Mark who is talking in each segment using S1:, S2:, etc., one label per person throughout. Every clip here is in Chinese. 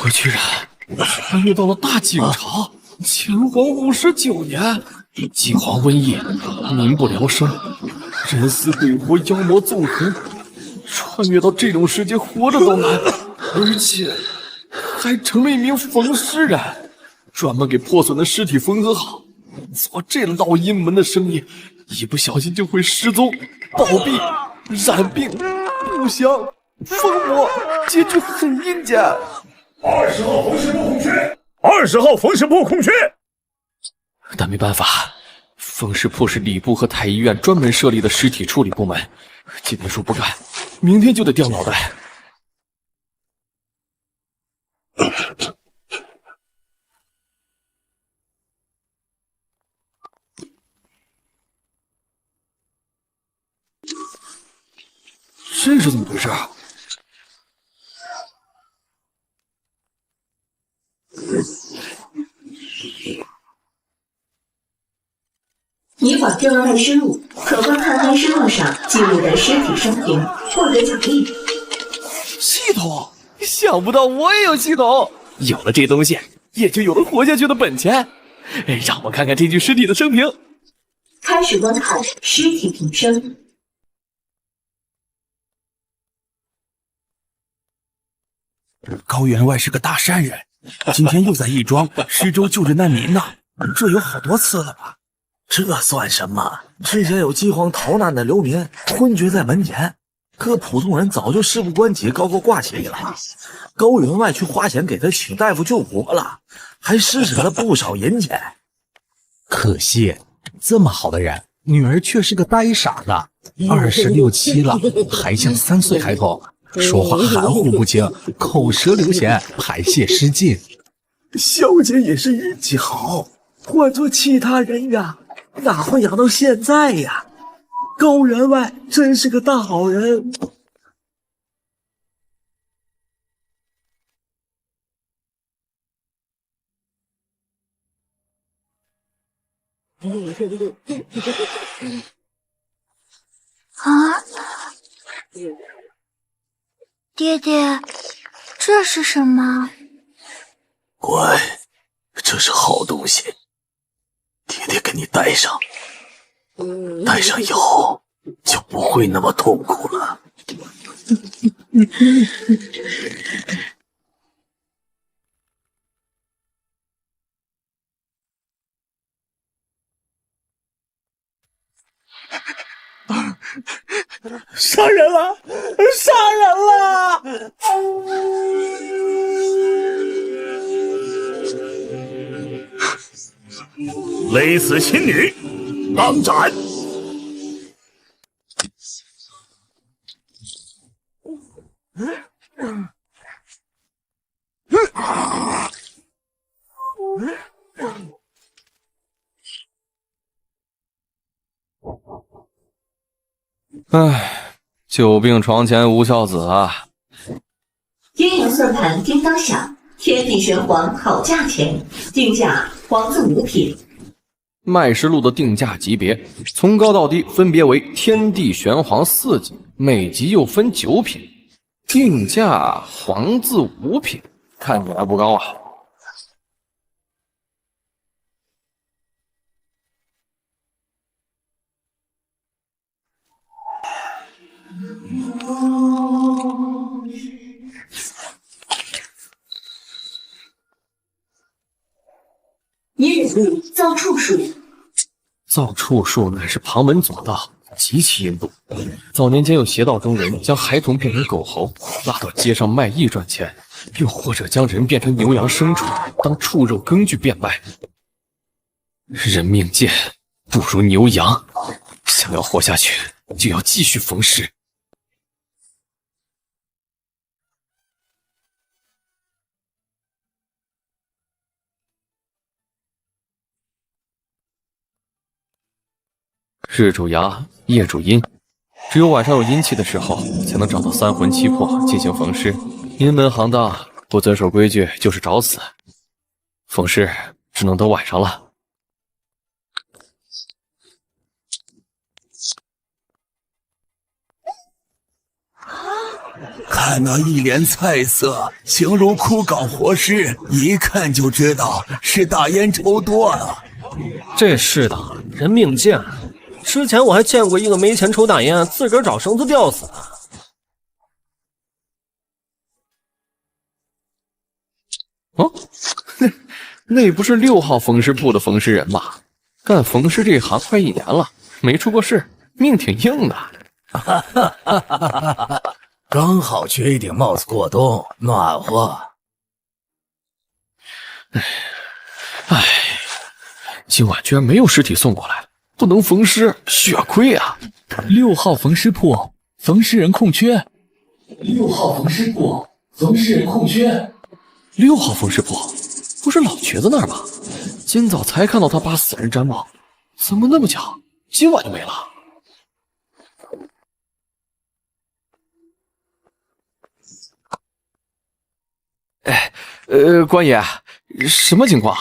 S1: 我居然穿越到了大景朝，乾皇59年，饥荒瘟疫，民不聊生，人死鬼活，妖魔纵横。穿越到这种世界，活着都难，而且还成了一名缝尸人，专门给破损的尸体缝合好。做这老阴门的生意，一不小心就会失踪、暴毙、染病、不祥、疯魔，结局很阴间。
S2: 20号缝尸部空缺，20号缝尸部空缺。
S1: 但没办法，缝尸铺是礼部和太医院专门设立的尸体处理部门，今天说不干，明天就得掉脑袋。这是怎么回事？
S3: 以往调案失误，可观看案失录上记录的尸体生平，获得奖励。
S1: 系统，想不到我也有系统，有了这东西，也就有了活下去的本钱。让我看看这具尸体的生平。
S3: 开始观看尸体平生。
S4: 高员外是个大善人，今天又在义庄施粥救治难民呢，这有好多次了吧？
S5: 这算什么？之前有饥荒逃难的流民昏厥在门前，可普通人早就事不关己高高挂起了。高员外去花钱给他请大夫救活了，还施舍了不少银钱。
S4: 可惜这么好的人，女儿却是个呆傻子，26、7了，还像3岁孩童。说话含糊不清，口舌流涎，排泄失禁。
S5: 小姐也是运气好，换做其他人呀，哪会养到现在呀？高员外真是个大好人。
S6: 啊！爹爹，这是什么？
S5: 乖，这是好东西，爹爹给你带上，带上以后就不会那么痛苦了。
S2: 杀人了！杀人了！勒死亲女，当斩！
S1: 唉，久病床前无孝子啊！
S3: 阴阳算盘叮当响，天地玄黄好价钱，定价黄字5品。
S1: 麦石路的定价级别从高到低分别为天地玄黄4级，每级又分9品，定价黄字5品，看起来不高啊。
S3: 你忍入造处术。
S1: 造处术乃是旁门左道，极其阴毒。早年间有邪道中人将孩童变成狗猴，拉到街上卖艺赚钱，又或者将人变成牛羊牲畜，当畜肉耕具变卖。人命贱，不如牛羊。想要活下去，就要继续缝尸。日主阳，夜主阴，只有晚上有阴气的时候，才能找到三魂七魄进行缝尸。阴门行当不遵守规矩就是找死，缝尸只能等晚上了。
S7: 看那一脸菜色，形如枯槁活尸，一看就知道是大烟抽多了。
S1: 这是的，人命贱。之前我还见过一个没钱抽大烟，自个儿找绳子吊死的。哦，那不是6号缝尸铺的缝尸人吗？干缝尸这行快1年了，没出过事，命挺硬的。
S4: 哈哈哈哈哈！刚好缺一顶帽子过冬，暖和。
S1: 唉，今晚居然没有尸体送过来，不能缝尸，血亏啊
S4: ！6号缝尸铺，缝尸人空缺。6号缝尸铺，缝尸人空缺。
S1: 6号缝尸铺，不是老瘸子那儿吗？今早才看到他扒死人毡帽，怎么那么巧，今晚就没了？哎，官爷，什么情况？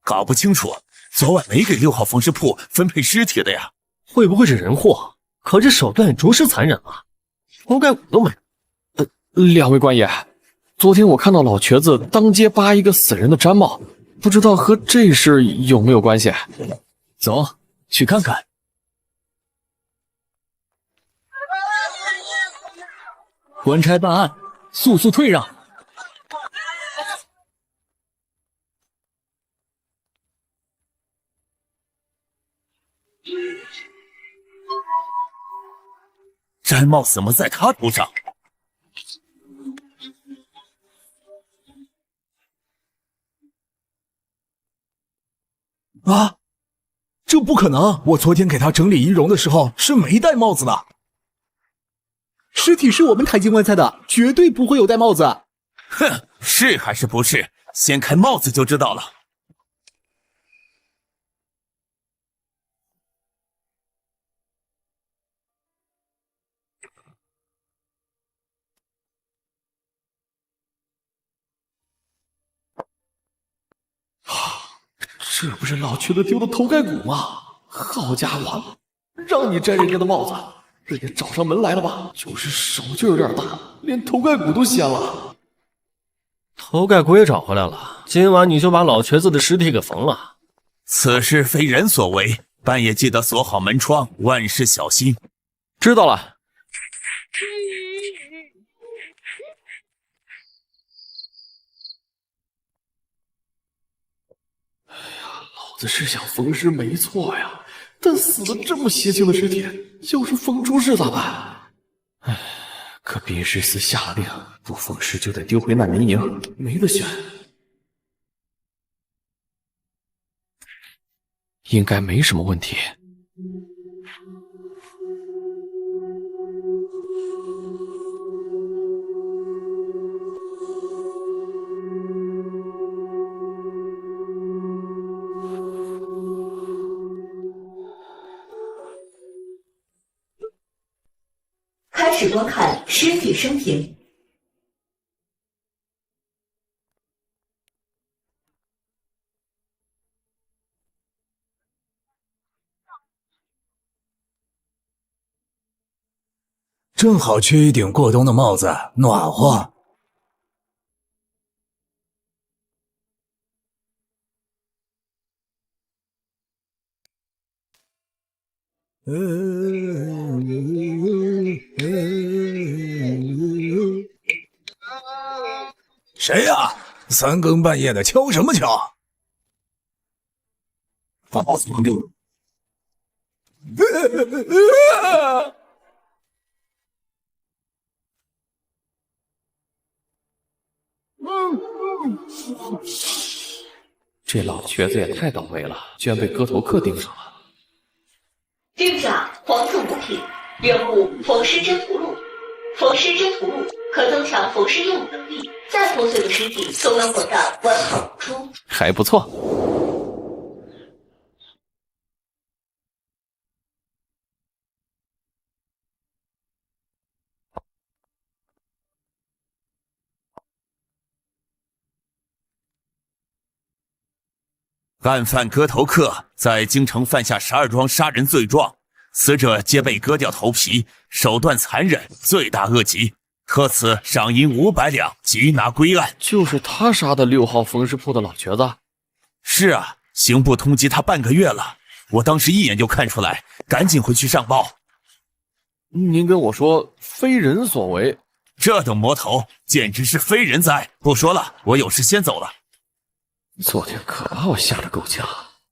S7: 搞不清楚，昨晚没给6号缝尸铺分配尸体的呀。
S1: 会不会是人祸？可这手段也着实残忍啊，头盖骨都没了。2位官爷，昨天我看到老瘸子当街扒一个死人的毡帽，不知道和这事有没有关系？
S4: 走，去看看。官差办案，速速退让。
S7: 毡帽怎么在他头上？
S4: 啊，这不可能！我昨天给他整理仪容的时候是没戴帽子的。尸体是我们抬进棺材的，绝对不会有戴帽子。
S7: 哼，是还是不是？掀开帽子就知道了。
S1: 这不是老瘸子丢的头盖骨吗？好家伙，让你摘人家的帽子，人家找上门来了吧？就是手就有点大，连头盖骨都掀了。头盖骨也找回来了，今晚你就把老瘸子的尸体给缝了。
S7: 此事非人所为，半夜记得锁好门窗，万事小心。
S1: 知道了。老子是想缝尸没错呀，但死的这么邪性的尸体，要是缝出事咋办？唉，可殡尸司下了令，不缝尸就得丢回难民营，没得选。应该没什么问题。
S3: 开始观看尸体生平。
S4: 正好缺一顶过冬的帽子，暖和。谁呀？三更半夜的敲什么敲？把帽子还给我！
S1: 这老瘸子也太倒霉了，居然被割头客盯上了。
S3: 定价黄色物品，原物缝尸真图录。缝尸真图录可增强缝尸业务能力，再破碎的尸体都能混得完好如初。
S1: 还不错。
S7: 案犯割头客在京城犯下12桩杀人罪状，死者皆被割掉头皮，手段残忍，罪大恶极。特此赏银500两，缉拿归案。
S1: 就是他杀的6号缝饰铺的老瘸子。
S7: 是啊，刑部通缉他半个月了，我当时一眼就看出来，赶紧回去上报。
S1: 您跟我说非人所为，
S7: 这等魔头简直是非人哉！不说了，我有事先走了。
S1: 昨天可把我吓得够呛，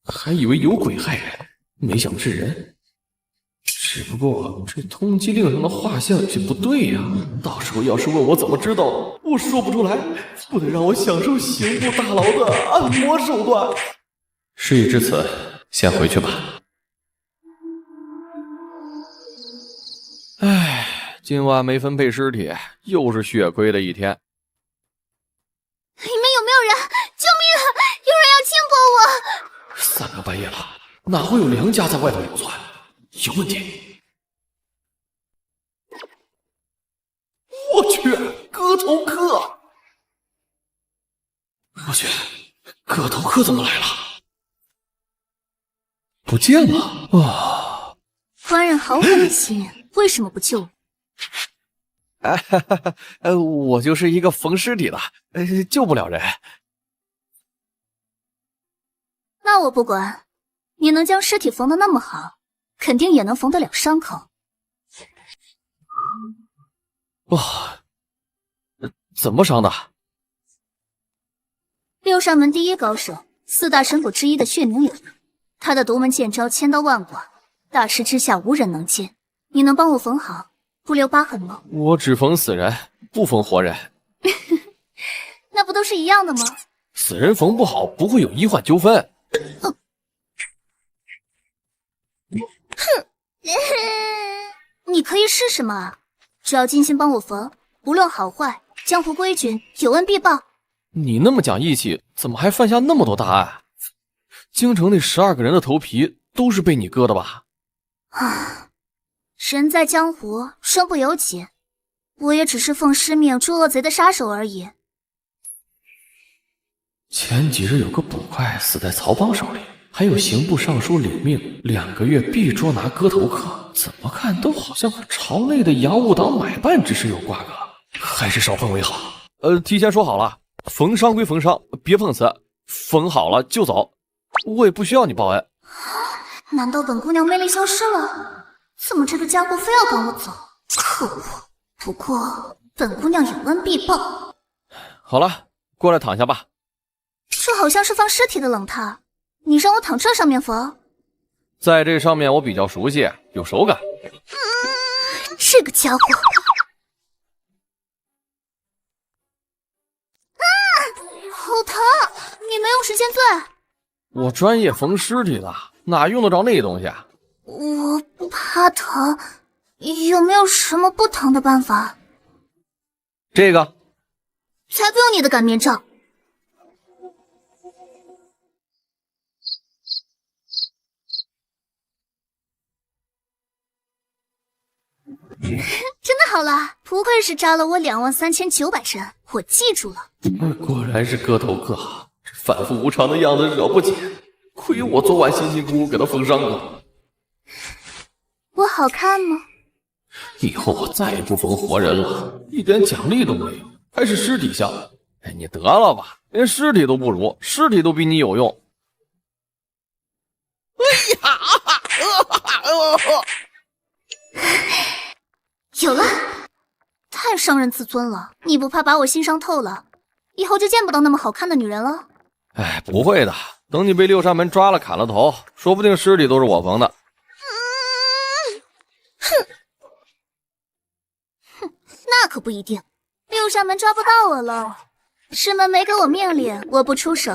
S1: 还以为有鬼害人，没想是人。只不过这通缉令上的画像有些不对呀，到时候要是问我怎么知道的，我说不出来，不得让我享受刑部大佬的按摩手段。事已至此，先回去吧。唉，今晚没分配尸体，又是血亏的一天。
S6: 里面有没有人？救命啊！有人要轻薄我
S1: ！3个半夜了，哪会有良家在外头流窜？有问题！我去，割头客！我去，割头客怎么来了？不见了啊！
S6: 官人好狠心，为什么不救我？
S1: 我就是一个缝尸体的，救不了人。
S6: 那我不管，你能将尸体缝得那么好，肯定也能缝得了伤口。
S1: 哇，怎么伤的
S6: ？6扇门第一高手，4大神捕之一的血冥影，他的独门剑招千刀万剐，大师之下无人能见。你能帮我缝好，不留疤痕吗？
S1: 我只缝死人，不缝活人。
S6: 那不都是一样的吗？
S1: 死人缝不好，不会有医患纠纷。
S6: 哼，你可以试试嘛，只要尽心帮我缝，无论好坏，江湖规矩，有恩必报。
S1: 你那么讲义气，怎么还犯下那么多大案？京城那12个人的头皮都是被你割的吧？
S6: 啊，人在江湖，身不由己，我也只是奉师命诛恶贼的杀手而已。
S1: 前几日有个捕快死在曹帮手里，还有刑部尚书领命2个月必捉拿割头客，怎么看都好像和朝内的洋务党买办之事有瓜葛，还是少碰为好。提前说好了，缝伤归缝伤，别碰瓷，缝好了就走，我也不需要你报恩。
S6: 难道本姑娘魅力消失了？怎么这个家伙非要赶我走？可恶！不过本姑娘有恩必报。
S1: 好了，过来躺下吧。
S6: 这好像是放尸体的冷榻，你让我躺这上面缝？
S1: 在这上面我比较熟悉，有手感。
S6: 这个家伙！好疼！你没有时间醉？
S1: 我专业缝尸体的，哪用得着那东西啊？
S6: 我怕疼，有没有什么不疼的办法？
S1: 这个。
S6: 才不用你的擀面杖。真的好了，不愧是扎了我23900针，我记住了。
S1: 果然是割头客，这反复无常的样子惹不起，亏我昨晚辛辛苦苦给他缝伤了。
S6: 我好看吗？
S1: 以后我再也不缝活人了，一点奖励都没有，还是尸体像。哎，你得了吧，连尸体都不如，尸体都比你有用。
S6: 有了，太伤人自尊了！你不怕把我心伤透了，以后就见不到那么好看的女人了？
S1: 哎，不会的，等你被6扇门抓了砍了头，说不定尸体都是我缝的。
S6: 哼，那可不一定。6扇门抓不到我了，师门没给我命令，我不出手，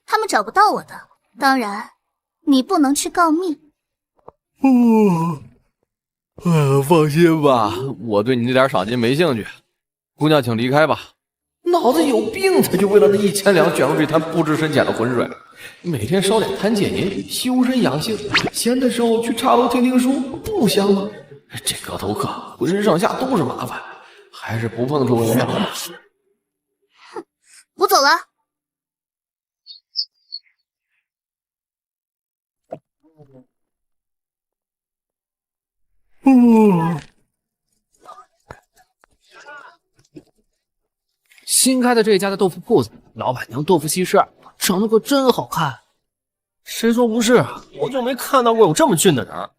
S6: 他们找不到我的。当然，你不能去告密。
S1: 放心吧，我对你那点赏金没兴趣。姑娘，请离开吧。脑子有病才去为了那1000两卷入这滩不知深浅的浑水。每天烧点摊借银，修身养性，闲的时候去茶楼听听书，不香吗？这割头客浑身上下都是麻烦，还是不碰触为妙。
S6: 哼，我走了。
S1: 新开的这家的豆腐铺子，老板娘豆腐西施长得可真好看。
S8: 谁说不是？我就没看到过有这么俊的人。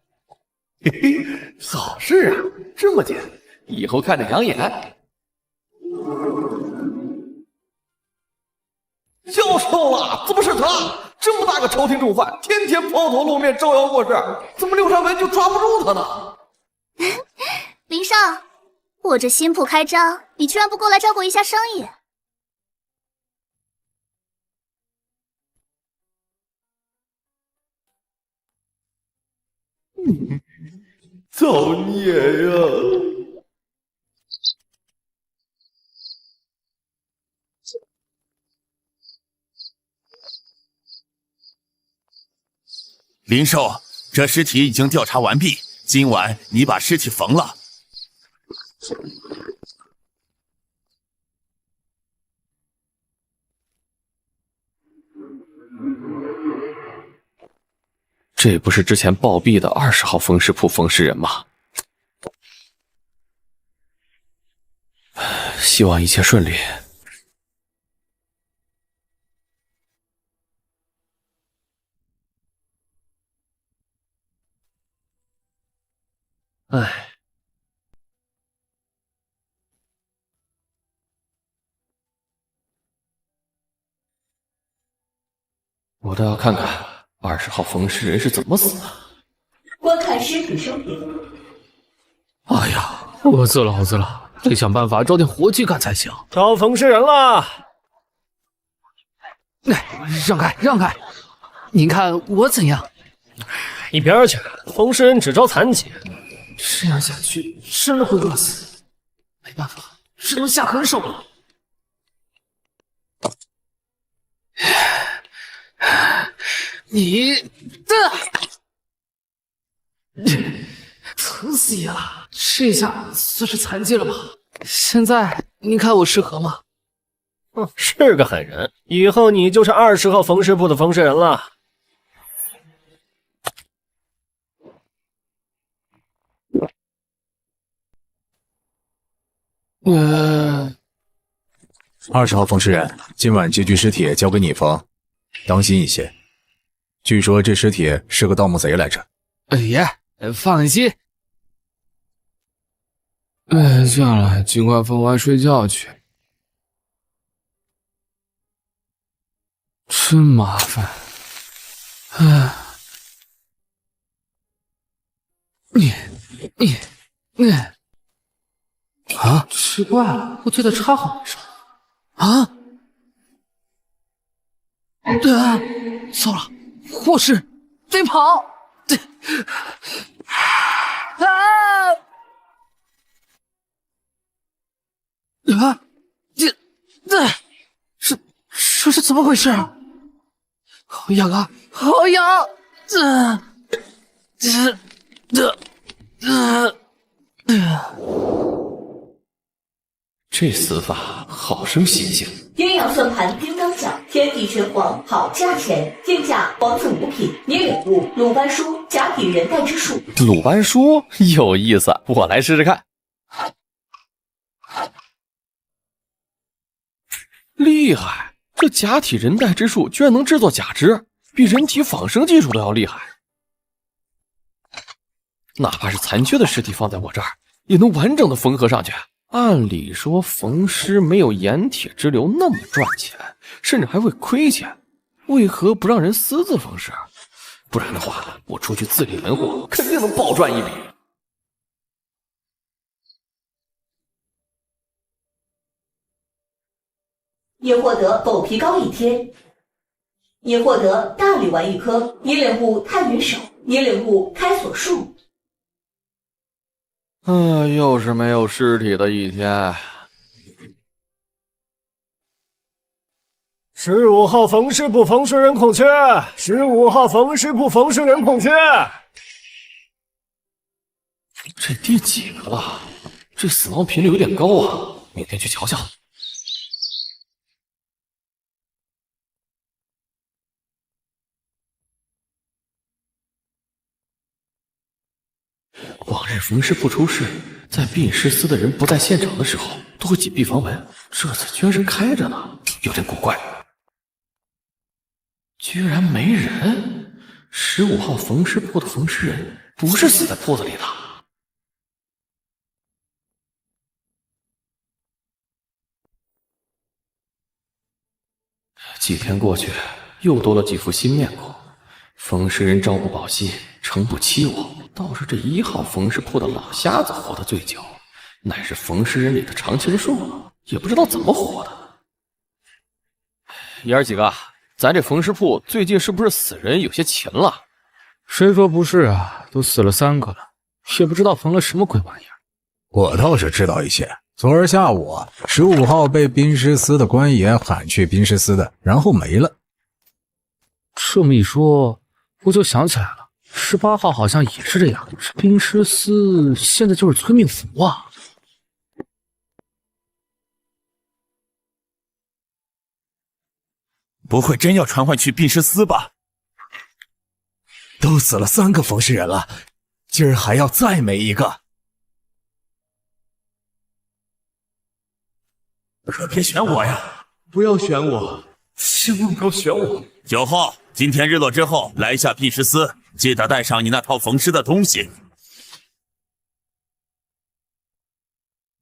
S1: 嘿嘿，好事啊，这么点，以后看着养眼。又臭了，怎么是他？这么大个朝廷重犯，天天抛头露面招摇过市，怎么六扇门就抓不住他呢？
S6: 林少，我这新铺开张，你居然不过来照顾一下生意？
S1: 造孽呀！
S7: 林寿，这尸体已经调查完毕，今晚你把尸体缝了。
S1: 这不是之前暴毙的20号缝尸铺缝尸人吗？希望一切顺利。唉，我倒要看看20号缝尸人是怎么死的。
S3: 观看尸体生平。
S1: 哎呀，我饿了，得想办法找点活计干才行。
S8: 招缝尸人了！
S1: 让开！您看我怎样？
S8: 一边去！缝尸人只招残疾。
S1: 这样下去真的会饿死，没办法，只能下狠手了。你疼死你了！这下算是残疾了吧？现在您看我适合吗？
S8: 是个狠人，以后你就是20号缝尸铺的缝尸人了。
S4: 20号缝尸人，今晚这具尸体交给你缝，当心一些。据说这尸体是个盗墓贼来着。
S1: 爷，放心。算了，尽快缝完睡觉去。真麻烦。啊，奇怪了，我记得插好没声。啊！糟了，祸事，得跑！这是怎么回事？好痒啊，好痒！这死法好生邪性。
S3: 阴阳算盘叮当响，天地玄黄好价钱，定价皇赠五品，你领悟鲁班书假体人代之术。
S1: 鲁班书有意思，我来试试看。厉害！这假体人代之术居然能制作假肢，比人体仿生技术都要厉害。哪怕是残缺的尸体放在我这儿，也能完整的缝合上去。按理说缝尸没有盐铁之流那么赚钱，甚至还会亏钱，为何不让人私自缝尸？不然的话，我出去自立门户，肯定能暴赚一笔。
S3: 你获得狗皮膏1天，你获得大理丸1颗，你领悟探云手，你领悟开锁术。
S1: 又是没有尸体的一天。
S8: 15号缝尸铺缝尸人空缺，15号缝尸铺缝尸人空缺。
S1: 这第几个了？这死亡频率有点高啊！明天去瞧瞧。往日缝尸铺出事，在殡尸司的人不在现场的时候，都会紧闭房门，这次居然是开着呢，有点古怪。居然没人！15号缝尸铺的缝尸人不是死在铺子里的。几天过去，又多了几副新面孔。缝尸人朝不保夕，诚不欺我。倒是这1号缝尸铺的老瞎子活得最久，乃是缝尸人里的常青树，也不知道怎么活的。爷儿几个，咱这缝尸铺最近是不是死人有些勤了？
S9: 谁说不是啊？都死了3个了，也不知道缝了什么鬼玩意儿。
S4: 我倒是知道一些。昨儿下午，15号被兵师司的官爷喊去兵师司的，然后没了。
S9: 这么一说，我就想起来了，18号好像也是这样。这兵师司现在就是催命符啊！
S7: 不会真要传唤去兵师司吧？
S4: 都死了3个缝尸人了，今儿还要再没一个。
S7: 可别选我呀！
S1: 不要选我，千万不要选我
S7: 9号，今天日落之后来下兵师司，记得带上你那套缝尸的东西。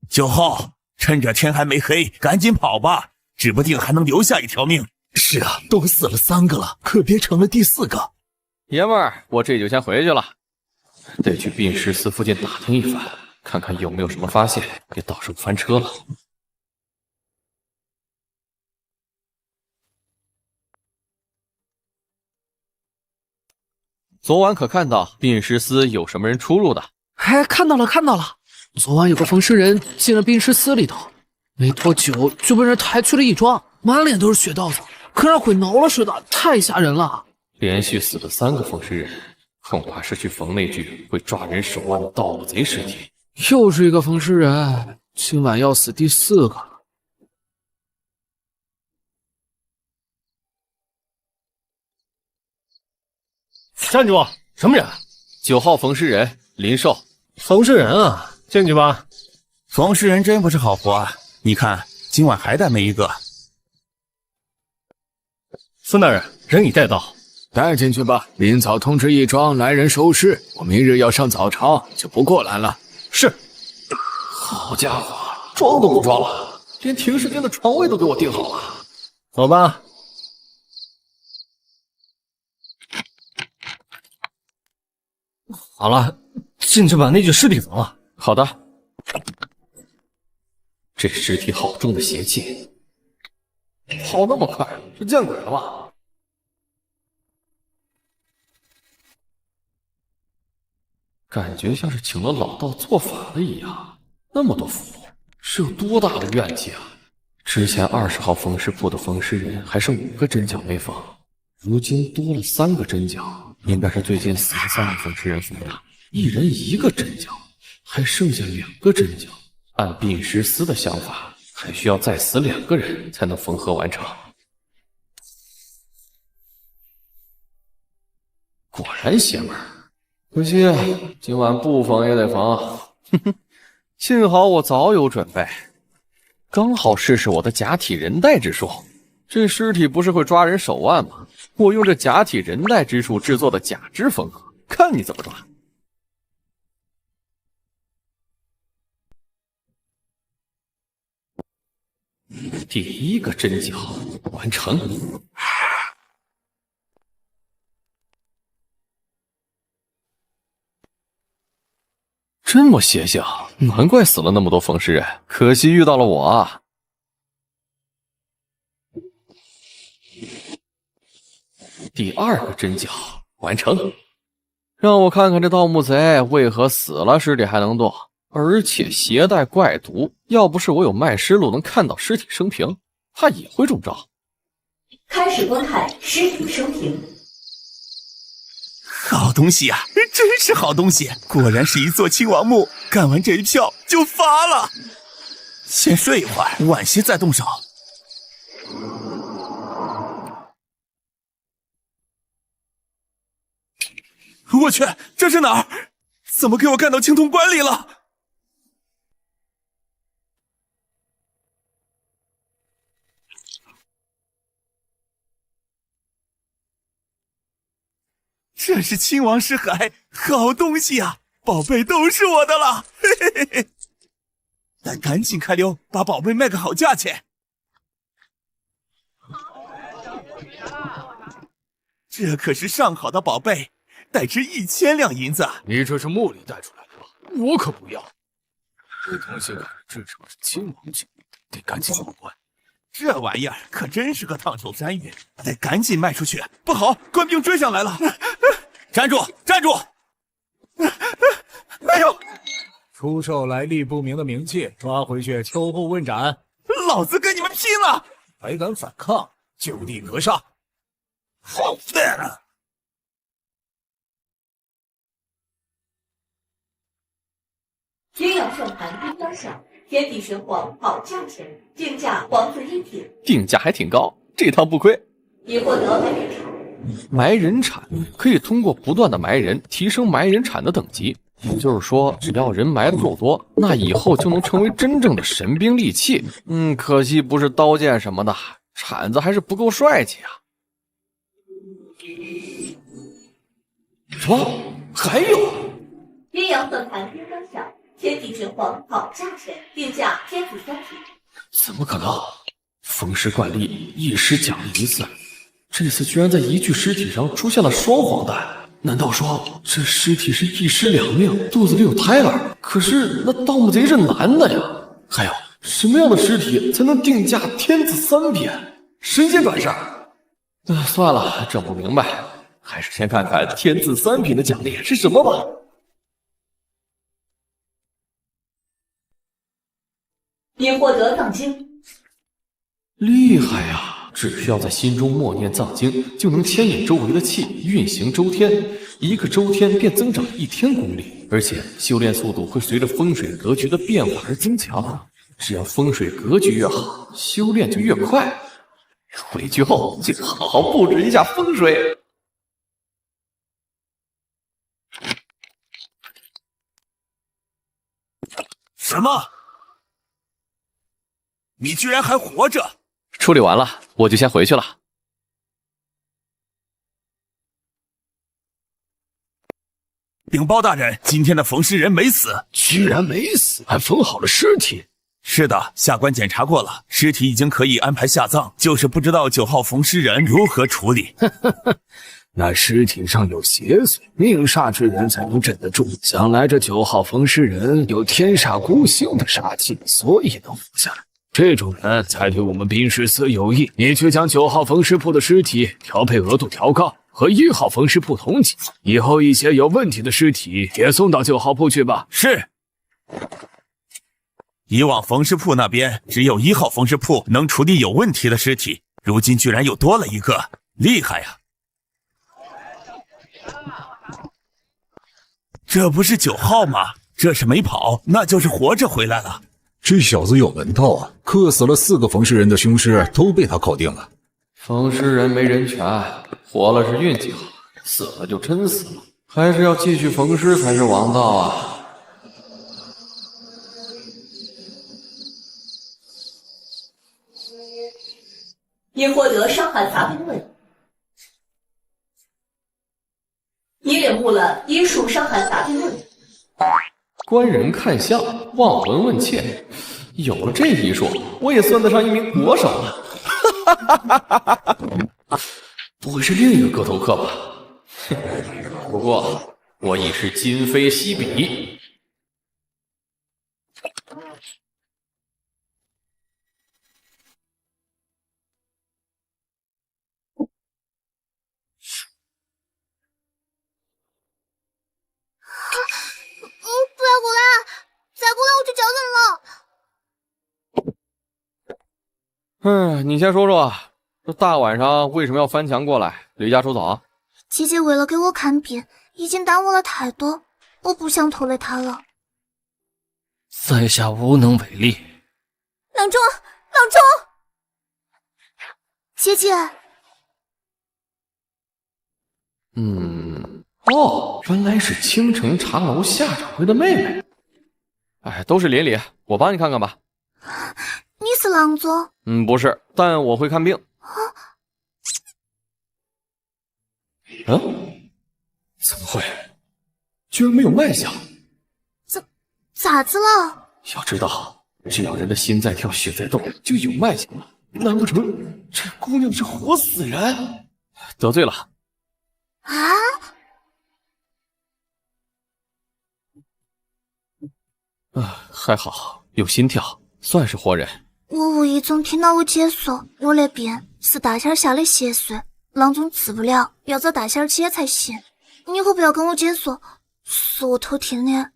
S7: 9号，趁着天还没黑，赶紧跑吧，指不定还能留下一条命。
S4: 是啊，都死了3个了，可别成了第4个。
S1: 爷们儿，我这就先回去了，得去病尸司附近打听一番，看看有没有什么发现，别到时候翻车了。昨晚可看到病尸司有什么人出入的？
S9: 哎，看到了，看到了。昨晚有个缝尸人进了兵师司里头，没多久就被人抬去了一庄，满脸都是血道子，可让鬼挠了似的，太吓人了。
S1: 连续死了3个缝尸人，恐怕是去缝那具会抓人手腕的盗墓贼尸体。
S9: 又是一个缝尸人，今晚要死第4个了。
S8: 站住！什么人
S1: ？9号缝尸人林寿。
S8: 缝尸人啊，进去吧。
S7: 缝尸人真不是好活啊！你看，今晚还带没一个。
S8: 孙大人，人已带到。
S9: 带进去吧，临早通知义庄来人收尸，我明日要上早朝，就不过来了。
S8: 是。
S1: 好家伙，装都不装了，连停尸间的床位都给我订好了。
S8: 走吧。好了，进去把那具尸体缝了。
S1: 好的。这尸体好重的邪气，跑那么快，是见鬼了吗？感觉像是请了老道做法了一样，那么多符箓，是有多大的怨气啊！之前20号缝尸铺的缝尸人还剩5个针脚没缝，如今多了3个针脚，应该是最近死的3个缝尸人缝的，一人1个针脚，还剩下2个针脚。按病尸司的想法，还需要再死2个人才能缝合完成。果然邪门儿。可惜今晚不缝也得缝，哼哼，幸好我早有准备，刚好试试我的假体人带之术。这尸体不是会抓人手腕吗？我用这假体人带之术制作的假肢缝合，看你怎么抓。第1个针脚完成。这么邪性，难怪死了那么多缝尸人，可惜遇到了我啊！第2个针脚完成，让我看看这盗墓贼为何死了尸体还能动，而且携带怪毒。要不是我有脉尸录能看到尸体生平，他也会中招。
S3: 开始观看尸体生平。
S7: 好东西啊，真是好东西！果然是一座亲王墓，干完这一票就发了。先睡一会儿，晚些再动手。我去，这是哪儿？怎么给我干到青铜棺里了？ 9号，这是亲王石海，好东西啊！宝贝都是我的了，嘿嘿嘿嘿！得赶紧开溜，把宝贝卖个好价钱。这可是上好的宝贝，带值1000两银子。
S1: 你这是墓里带出来的吧？我可不要。这东西看着至少是亲王级，得赶紧过关。
S7: 这玩意儿可真是个烫手山芋，得赶紧卖出去，不好，官兵追上来了！站住，站住！哎呦！
S4: 出售来历不明的冥器，抓回去秋后问斩。
S7: 老子跟你们拼了！
S4: 还敢反抗，就地格杀！
S7: 好废了！
S3: 阴阳算盘叮当响，天地玄黄好价钱，定价皇子一品，
S1: 定价还挺高，这趟不亏。
S3: 已获得埋人产。
S1: 埋人产可以通过不断的埋人，提升埋人产的等级。也就是说，只要人埋的够多，那以后就能成为真正的神兵利器。可惜不是刀剑什么的，铲子还是不够帅气啊。什么？还有？
S3: 阴阳算盘叮当响，天地玄黄好价钱，定价天子3品。
S1: 怎么可能？风尸惯例，一尸奖励1次，这次居然在一具尸体上出现了双黄蛋。难道说这尸体是一尸两命，肚子里有胎儿？可是那盗墓贼是男的呀！还有什么样的尸体才能定价天子3品？神仙转世？算了，整不明白，还是先看看天子3品的奖励是什么吧。
S3: 已获得藏经，
S1: 厉害呀！只需要在心中默念藏经，就能牵引周围的气，运行周天。1个周天便增长1天功力，而且修炼速度会随着风水格局的变化而增强。只要风水格局越好，修炼就越快。回去后就好好布置一下风水。
S7: 什么？你居然还活着？
S1: 处理完了，我就先回去了。
S7: 禀报大人，今天的冯尸人没死。
S1: 居然没死，还缝好了尸体。
S7: 是的，下官检查过了，尸体已经可以安排下葬，就是不知道9号冯尸人如何处理。
S10: 那尸体上有邪祟，命煞之人才能镇得住。想来这9号冯尸人有天煞孤星的煞气，所以能活下来。这种人才对我们兵师司有益。你去将9号冯尸铺的尸体调配额度调高，和1号冯尸铺同级。以后一些有问题的尸体也送到9号铺去吧。
S7: 是。以往冯尸铺那边只有1号冯尸铺能处理有问题的尸体，如今居然又多了一个，厉害呀！这不是9号吗？这是没跑，那就是活着回来了。
S4: 这小子有门道啊！克死了4个冯尸人的凶尸都被他搞定了。
S1: 冯尸人没人权，活了是运气好，死了就真死了。还是要继续缝尸才是王道啊！
S3: 因获得伤寒杂病论，你领悟了医术伤寒杂病论。
S1: 观人看相，望闻问切，有了这医术，我也算得上一名国手了。不会是另一个个头客吧？不过我已是今非昔比。
S6: 不要过来！再过来我就脚疼了。
S1: 你先说说，这大晚上为什么要翻墙过来，离家出走？
S6: 姐姐为了给我看病，已经耽误了太多，我不想拖累她了。
S8: 在下无能为力。
S6: 郎中，郎中，姐姐。
S1: 原来是青城茶楼夏掌柜的妹妹。都是邻里，我帮你看看吧。
S6: 你是郎中？
S1: 不是，但我会看病。怎么会？居然没有脉象！
S6: 咋子了？
S1: 要知道，只要人的心在跳，血在动，就有脉象了。难不成这姑娘是活死人？得罪了
S6: 啊！
S1: 还好有心跳，算是活人。
S6: 我无意中听到我姐说，我那边是大仙下的邪祟，郎中治不了，要找大仙姐才行。你可不要跟我姐说，是我偷听的。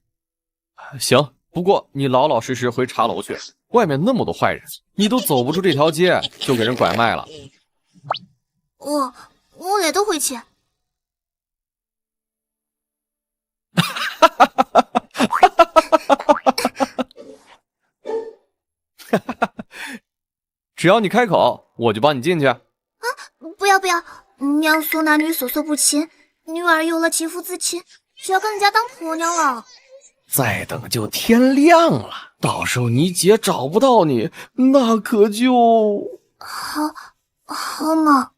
S1: 行，不过你老老实实回茶楼去，外面那么多坏人，你都走不出这条街，就给人拐卖了。
S6: 我也都回去。
S1: 只要你开口，我就帮你进去。
S6: 不要，娘说男女授受不亲，女儿有了继父之妻，就要跟人家当婆娘了。
S1: 再等就天亮了，到时候你姐找不到你，那可就……
S6: 好嘛。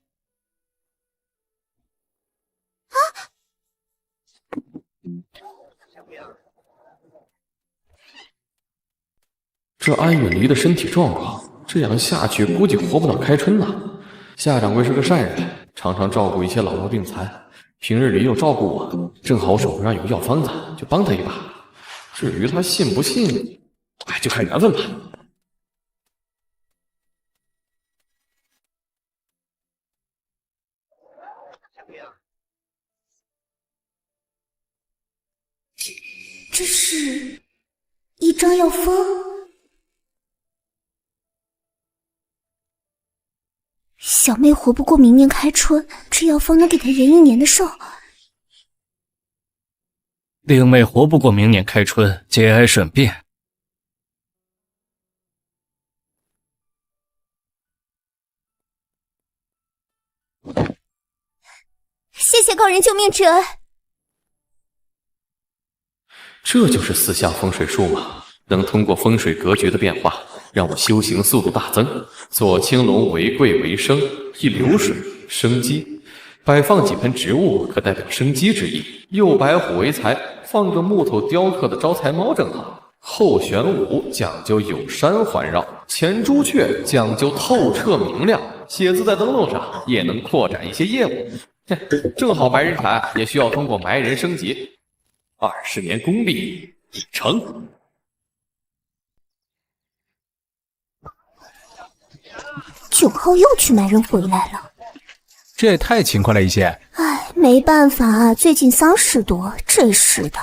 S1: 这安远离的身体状况，这样下去估计活不到开春呢。夏掌柜是个善人，常常照顾一些老弱病残，平日里又照顾我，正好我手头上有个药方子，就帮他一把。至于他信不信，就看缘分吧。
S6: 这是一张药方。小妹活不过明年开春，这药方能给她延1年的寿。
S8: 令妹活不过明年开春，节哀顺变。
S6: 谢谢高人救命之恩。
S1: 这就是四象风水术嘛，能通过风水格局的变化，让我修行速度大增。左青龙为贵为生，一流水生机，摆放几盆植物可代表生机之意。右白虎为财，放个木头雕刻的招财猫正好。后玄武讲究有山环绕，前朱雀讲究透彻明亮，写字在灯笼上也能扩展一些业务。正好埋人产也需要通过埋人升级。20年功力已成。
S6: 9号又去埋人回来了，
S4: 这也太勤快了一些。
S6: 唉，没办法，最近丧事多，真是的。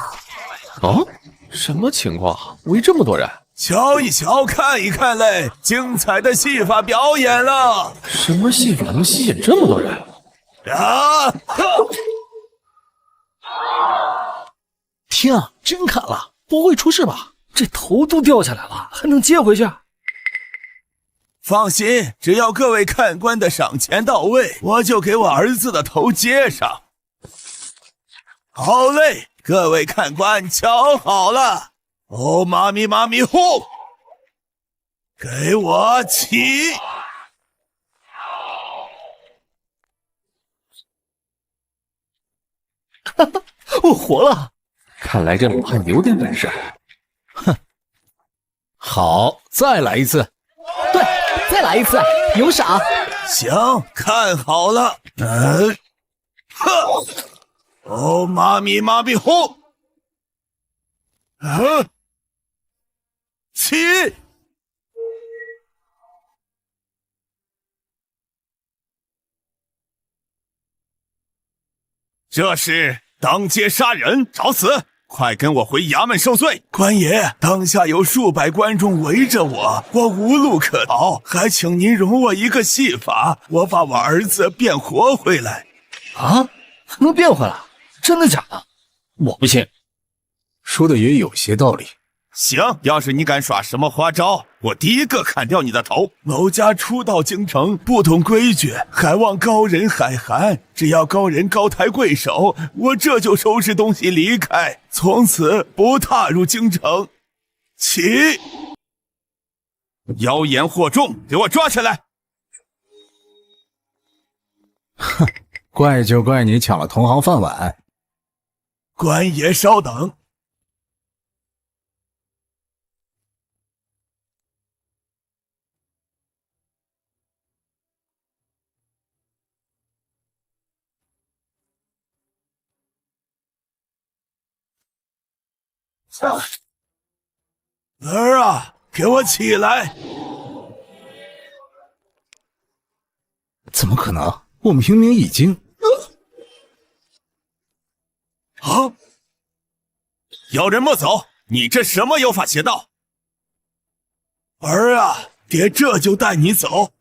S1: 什么情况？围这么多人？
S7: 瞧一瞧，看一看嘞，精彩的戏法表演了。
S1: 什么戏法能吸引这么多人？
S5: 天啊，真砍了，不会出事吧？这头都掉下来了，还能接回去？
S7: 放心，只要各位看官的赏钱到位，我就给我儿子的头接上。好嘞，各位看官瞧好了，哦，妈咪妈咪呼，给我起！
S5: 哈哈，我活了！
S1: 看来这老汉有点本事。
S4: 哼，好，再来一次。
S9: 对，再来一次，有赏。
S7: 行，看好了。哦，妈咪妈咪呼，起！这是当街杀人，找死！快跟我回衙门受罪！官爷，当下有数百观众围着我，我无路可逃，还请您容我一个戏法，我把我儿子变活回来。
S5: 啊？还能变回来？真的假的？我不信。
S4: 说的也有些道理。
S7: 行，要是你敢耍什么花招，我第一个砍掉你的头。某家初到京城，不懂规矩，还望高人海涵。只要高人高抬贵手，我这就收拾东西离开，从此不踏入京城。起！妖言惑众，给我抓起来！
S4: 哼，怪就怪你抢了同行饭碗。
S7: 官爷稍等。儿啊，给我起来！
S4: 怎么可能？我明明已经……
S7: 啊！要人莫走！你这什么有法邪道？儿啊，爹这就带你走。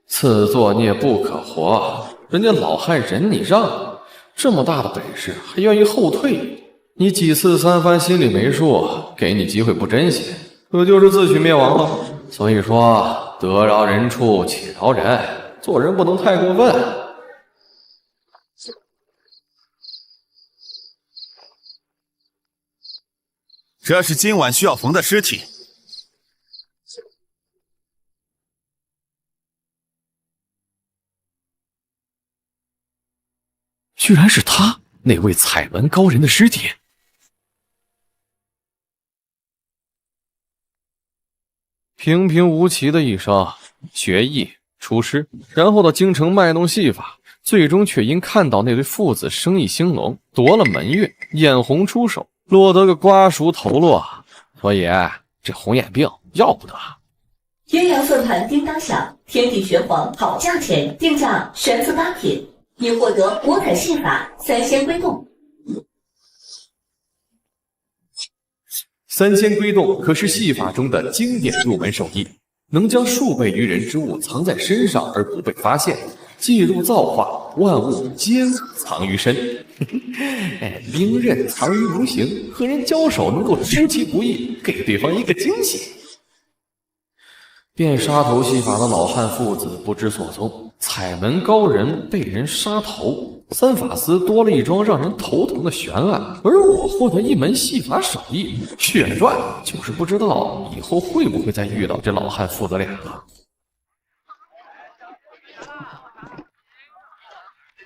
S1: 此作孽不可活，人家老汉忍你让，这么大的本事还愿意后退，你几次三番心里没数，给你机会不珍惜，可就是自取灭亡了。所以说，得饶人处且饶人，做人不能太过分。
S7: 这是今晚需要缝的尸体。
S1: 居然是他，那位彩纹高人的尸体。平平无奇的一生，学艺出师，然后到京城卖弄戏法，最终却因看到那对父子生意兴隆，夺了门月，眼红出手，落得个瓜熟头落。所以这红眼病要不得。
S3: 阴阳算盘叮当响，天地玄黄好价钱，定价玄字8品，已获得国产戏法三仙归洞。
S1: 三仙归洞可是戏法中的经典入门手艺，能将数倍于人之物藏在身上而不被发现，记入造化，万物皆藏于身。兵刃藏于无形，和人交手能够出其不意，给对方一个惊喜。变杀头戏法的老汉父子不知所踪，彩门高人被人杀头，三法司多了一桩让人头疼的悬案，而我获得一门戏法手艺，血赚，就是不知道以后会不会再遇到这老汉父子俩了。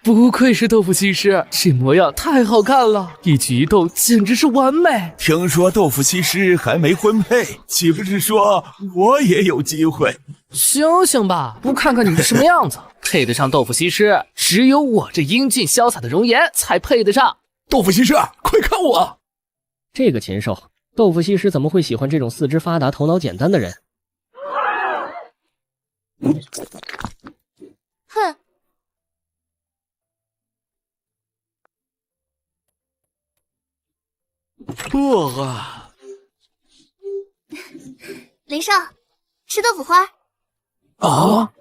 S9: 不愧是豆腐西施，这模样太好看了，一举一动简直是完美。
S7: 听说豆腐西施还没婚配，岂不是说我也有机会？
S9: 醒醒吧，不看看你是什么样子，配得上豆腐西施，只有我这英俊潇洒的容颜才配得上。
S10: 豆腐西施，快看我！
S8: 这个禽兽，豆腐西施怎么会喜欢这种四肢发达、头脑简单的人？
S6: 哼。林少，吃豆腐花。
S10: 啊！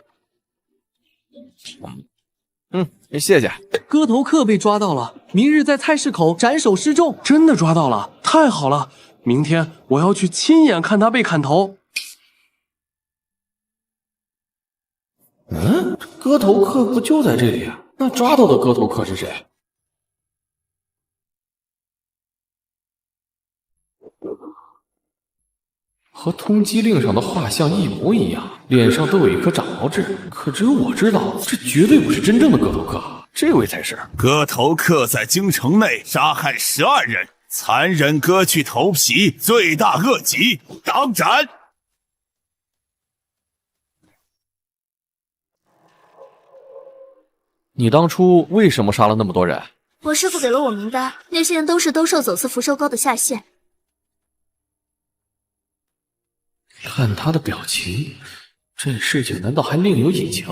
S1: 谢谢。
S9: 割头客被抓到了，明日在菜市口斩首示众。
S11: 真的抓到了，太好了！明天我要去亲眼看他被砍头。
S1: 割头客不就在这里啊？那抓到的割头客是谁？和通缉令上的画像一模一样，脸上都有一颗长毛痣，可只有我知道，这绝对不是真正的割头客，这位才是。
S7: 割头客在京城内杀害12人，残忍割去头皮，罪大恶极，当斩！
S1: 你当初为什么杀了那么多人？
S6: 我师父给了我名单，那些人都是兜售走私福寿膏的下线。
S1: 看他的表情，这事情难道还另有隐情？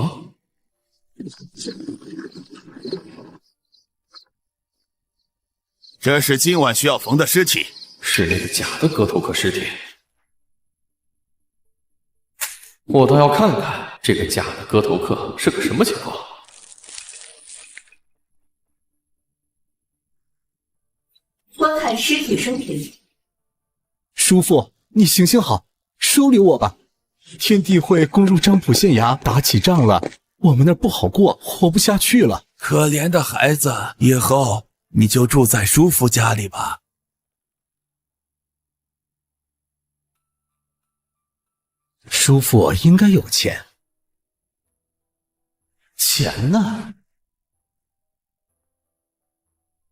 S7: 这是今晚需要缝的尸体，
S1: 是那个假的割头客尸体。我倒要看看这个假的割头客是个什么情况。
S3: 观看尸体生平。
S4: 叔父，你行行好，收留我吧。天地会攻入漳浦县衙，打起仗了，我们那儿不好过，活不下去了。
S7: 可怜的孩子，以后你就住在叔父家里吧。
S4: 叔父应该有钱。钱呢？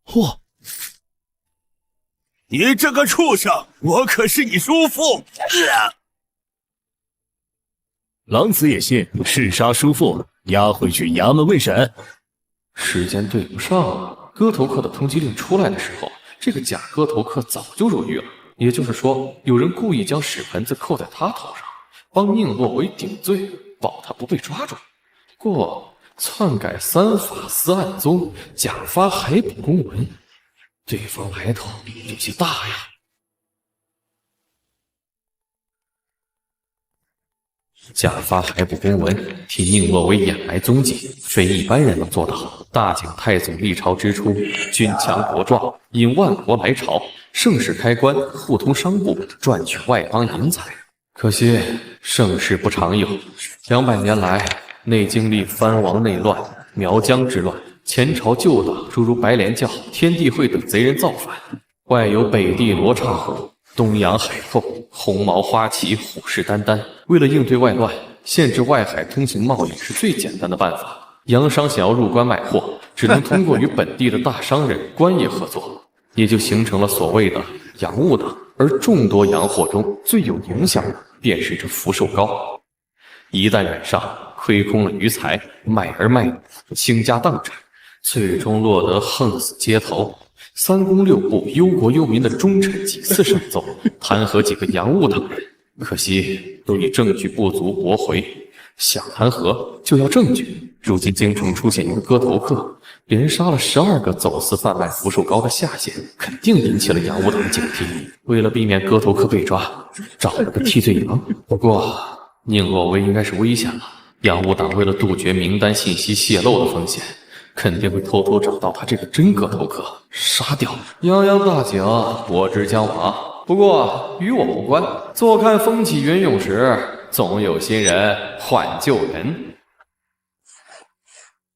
S7: 嚯！你这个畜生，我可是你叔父！
S10: 狼子也信，弑杀叔父，押回去衙门问审。
S1: 时间对不上了，割头客的通缉令出来的时候，这个假割头客早就入狱了。也就是说，有人故意将屎盆子扣在他头上，帮宁洛为顶罪，保他不被抓住。不过，篡改3法司案宗，假发海捕公文，对方来头有些大呀。假发海捕公文，替宁洛为掩埋踪迹，非一般人能做到。大景太祖历朝之初，军强国壮，引万国来朝，盛世开关，互通商埠，赚取外邦银财。可惜盛世不常有，200年来内经历藩王内乱、苗疆之乱，前朝旧党诸如白莲教、天地会等贼人造反，外有北地罗刹虎、东洋海寇、红毛花旗虎视眈眈。为了应对外乱，限制外海通行贸易是最简单的办法。洋商想要入关买货，只能通过与本地的大商人、官爷合作，也就形成了所谓的洋务党。而众多洋货中最有影响的，便是这福寿膏。一旦染上，亏空了余财，卖儿卖女，倾家荡产，最终落得横死街头。3公6部忧国忧民的忠臣几次上奏，弹劾几个洋务党人，可惜都以证据不足驳回。想弹劾就要证据。如今京城出现一个割头客，连杀了12个走私贩卖福寿膏的下线，肯定引起了洋务党的警惕。为了避免割头客被抓，找了个替罪羊。不过宁洛威应该是危险了，洋务党为了杜绝名单信息泄露的风险，肯定会偷偷找到他这个真割头客，杀掉。泱泱大景，我之将亡。不过与我无关。坐看风起云涌时，总有新人换旧人。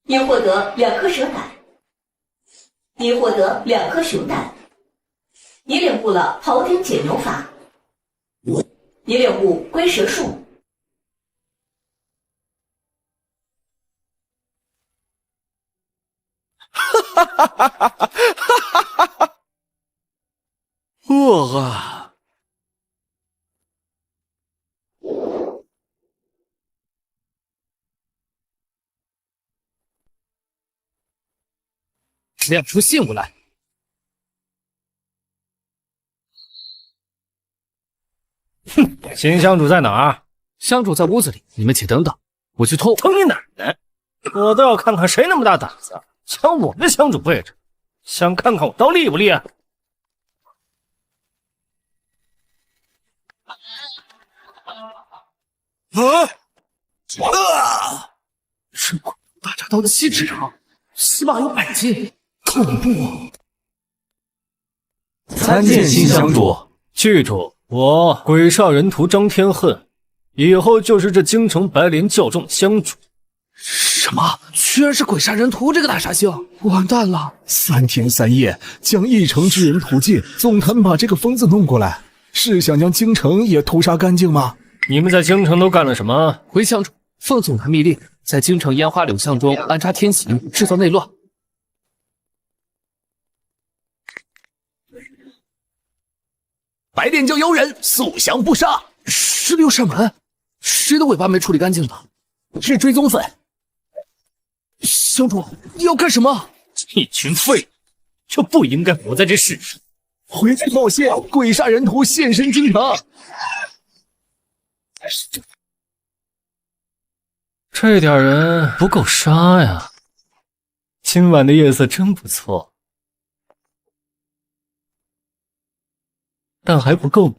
S3: 你获得2颗蛇胆，你获得2颗熊胆，你领悟了庖丁解牛法，你领悟龟蛇术。
S1: 哈哈哈哈哈哈！哇！
S9: 亮出信物来。
S8: 哼，新乡主在哪儿？
S9: 乡主在屋子里，你们且等等，我去偷。
S8: 偷你奶奶！我倒要看看谁那么大胆子，抢我的乡主位置，想看看我刀利不利啊？
S9: 是大铡刀的锡纸长，起码有100斤，恐怖！
S4: 参见新乡主。
S8: 记住，我鬼煞人屠张天恨，以后就是这京城白莲教众的乡主。
S9: 什么？居然是鬼煞人屠这个大煞星！完蛋了
S4: ！3天3夜将一城之人屠尽，总坛把这个疯子弄过来，是想将京城也屠杀干净吗？
S8: 你们在京城都干了什么？
S9: 回乡主，奉总坛密令，在京城烟花柳巷中安插天刑，制造内乱。
S4: 白莲教妖人速降不杀
S9: ！16扇门，谁的尾巴没处理干净的？
S4: 是追踪粉。
S9: 乡主，你要干什么？
S8: 一群废物，就不应该活在这世上。
S4: 回去报信，鬼煞人屠现身京城。
S8: 这点人不够杀呀！今晚的夜色真不错，但还不够。
S6: 你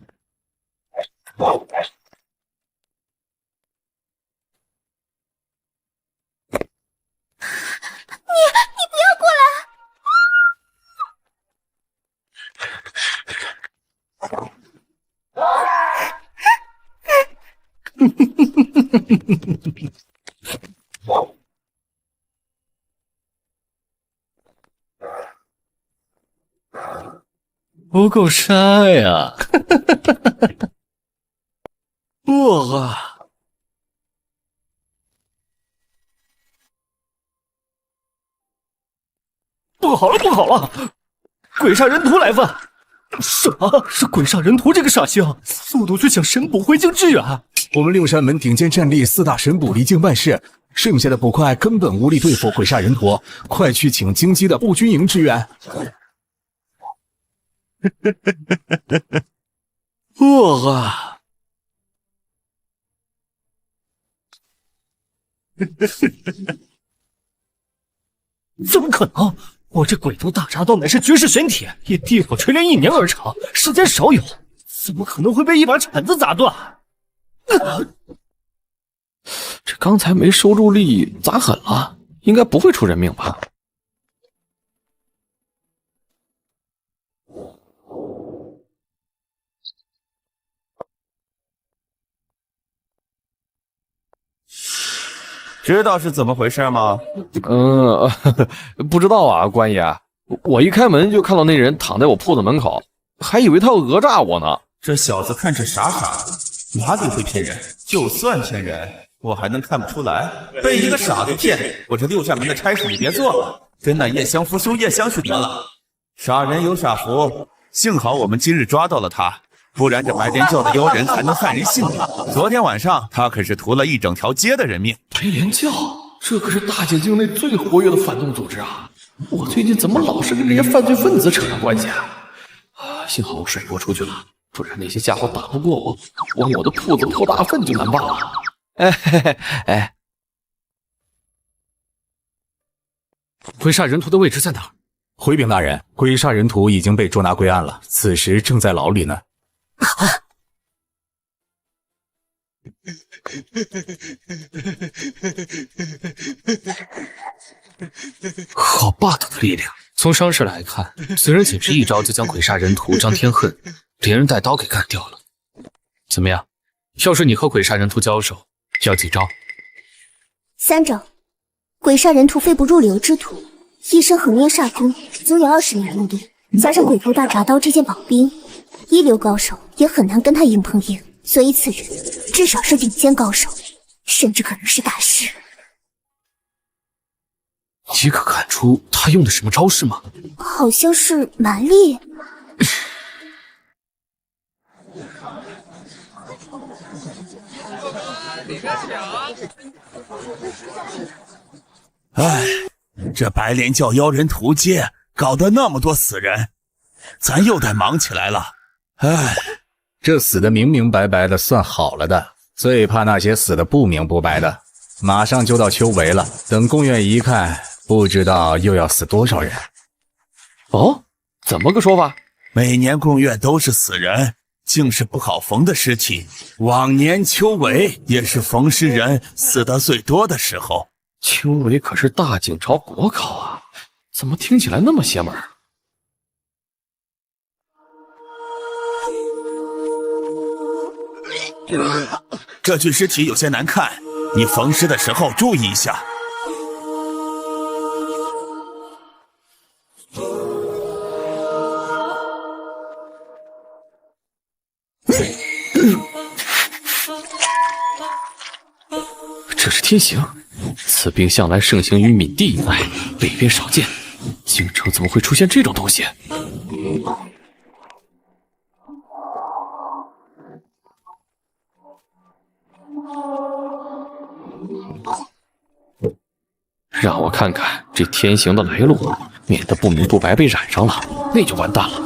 S6: 不要过来！
S8: 不够杀呀！
S1: 哇！
S8: 不好了，不好了！鬼煞人屠来犯！什么？是鬼煞人屠这个煞星，速度去请神捕回京支援！
S4: 我们六扇门顶尖战力4大神捕离京办事，剩下的捕快根本无力对付鬼煞人屠，快去请京畿的步军营支援！
S8: 怎么可能？我这鬼头大铡刀乃是绝世玄铁，以地府锤炼1年而成，世间少有，怎么可能会被一把铲子砸断？
S1: 这刚才没收住力，砸狠了，应该不会出人命吧？
S7: 知道是怎么回事吗？
S1: 不知道啊，官爷。我一开门就看到那人躺在我铺子门口，还以为他要讹诈我呢。
S7: 这小子看着傻傻的，哪里会骗人？就算骗人，我还能看不出来？被一个傻子骗，我这六扇门的差事你别做了，跟那叶相福兄叶相去得了。傻人有傻福，幸好我们今日抓到了他。不然这白莲教的妖人还能害人性命。昨天晚上他可是屠了一整条街的人命。
S1: 白莲教，这可是大解境内最活跃的反动组织啊！我最近怎么老是跟这些犯罪分子扯上关系啊？幸好我甩锅出去了，不然那些家伙打不过我，往我的铺子泼大粪就难办了。
S9: 鬼煞人屠的位置在哪儿？
S4: 回禀大人，鬼煞人屠已经被捉拿归案了，此时正在牢里呢。
S9: 好霸道的力量！从伤势来看，此人仅是一招就将鬼煞人屠张天恨连人带刀给干掉了。怎么样？要是你和鬼煞人屠交手，要几招
S6: ？3招。鬼煞人屠非不入流之徒，一身横念煞功，足有20年功力，加上鬼头大铡刀这件宝兵，一流高手也很难跟他硬碰硬。所以此人至少是顶尖高手，甚至可能是大师。
S9: 你可看出他用的什么招式吗？
S6: 好像是蛮力。
S7: 哎，这白莲教妖人屠街搞得那么多死人，咱又得忙起来了。哎，
S4: 这死的明明白白的算好了的，最怕那些死的不明不白的。马上就到秋闱了，等宫院一看，不知道又要死多少人。
S1: 哦，怎么个说法？
S7: 每年宫院都是死人，竟是不好缝的尸体。往年秋闱也是缝尸人死得最多的时候。
S1: 秋闱可是大景朝国考啊，怎么听起来那么邪门？
S7: 这具尸体有些难看，你缝尸的时候注意一下。
S1: 这是天刑，此病向来盛行于闽地一带，北边少见。京城怎么会出现这种东西？让我看看这天刑的来路，免得不明不白被染上了，那就完蛋了。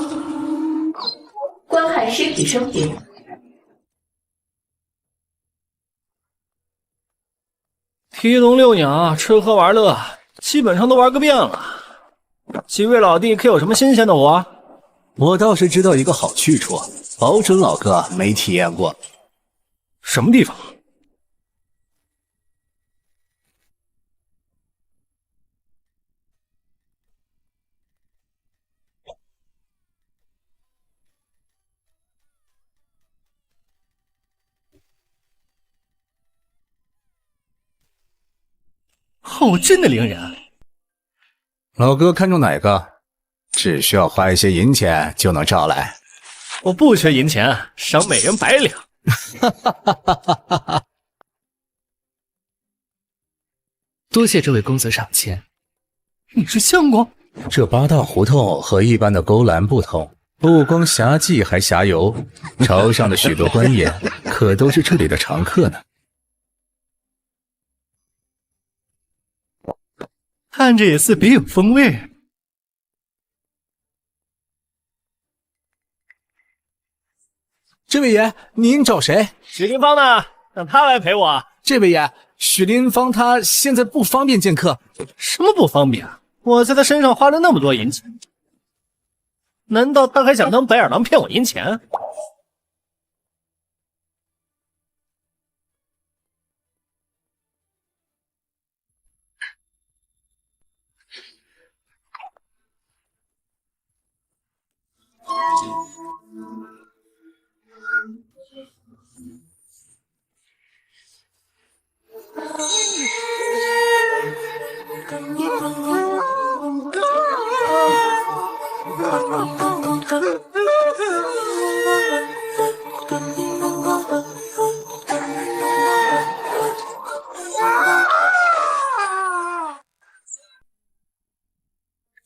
S3: 观看尸体生平。
S8: 提笼遛鸟，吃喝玩乐，基本上都玩个遍了。几位老弟可有什么新鲜的活？
S4: 我倒是知道一个好去处，保准老哥没体验过。
S8: 什么地方？哦，真的灵人。
S4: 老哥看中哪个？只需要花一些银钱就能找来。
S8: 我不缺银钱，赏每人100两。
S9: 多谢这位公子赏钱。
S8: 你是相公？
S4: 这八大胡同和一般的勾栏不同，不光侠妓还侠游，朝上的许多官员可都是这里的常客呢。
S8: 看着也是别有风味。
S4: 这位爷，您找谁？
S8: 许林芳呢？让他来陪我。
S4: 这位爷，许林芳他现在不方便见客。
S8: 什么不方便啊？我在他身上花了那么多银钱，难道他还想当白眼狼骗我银钱？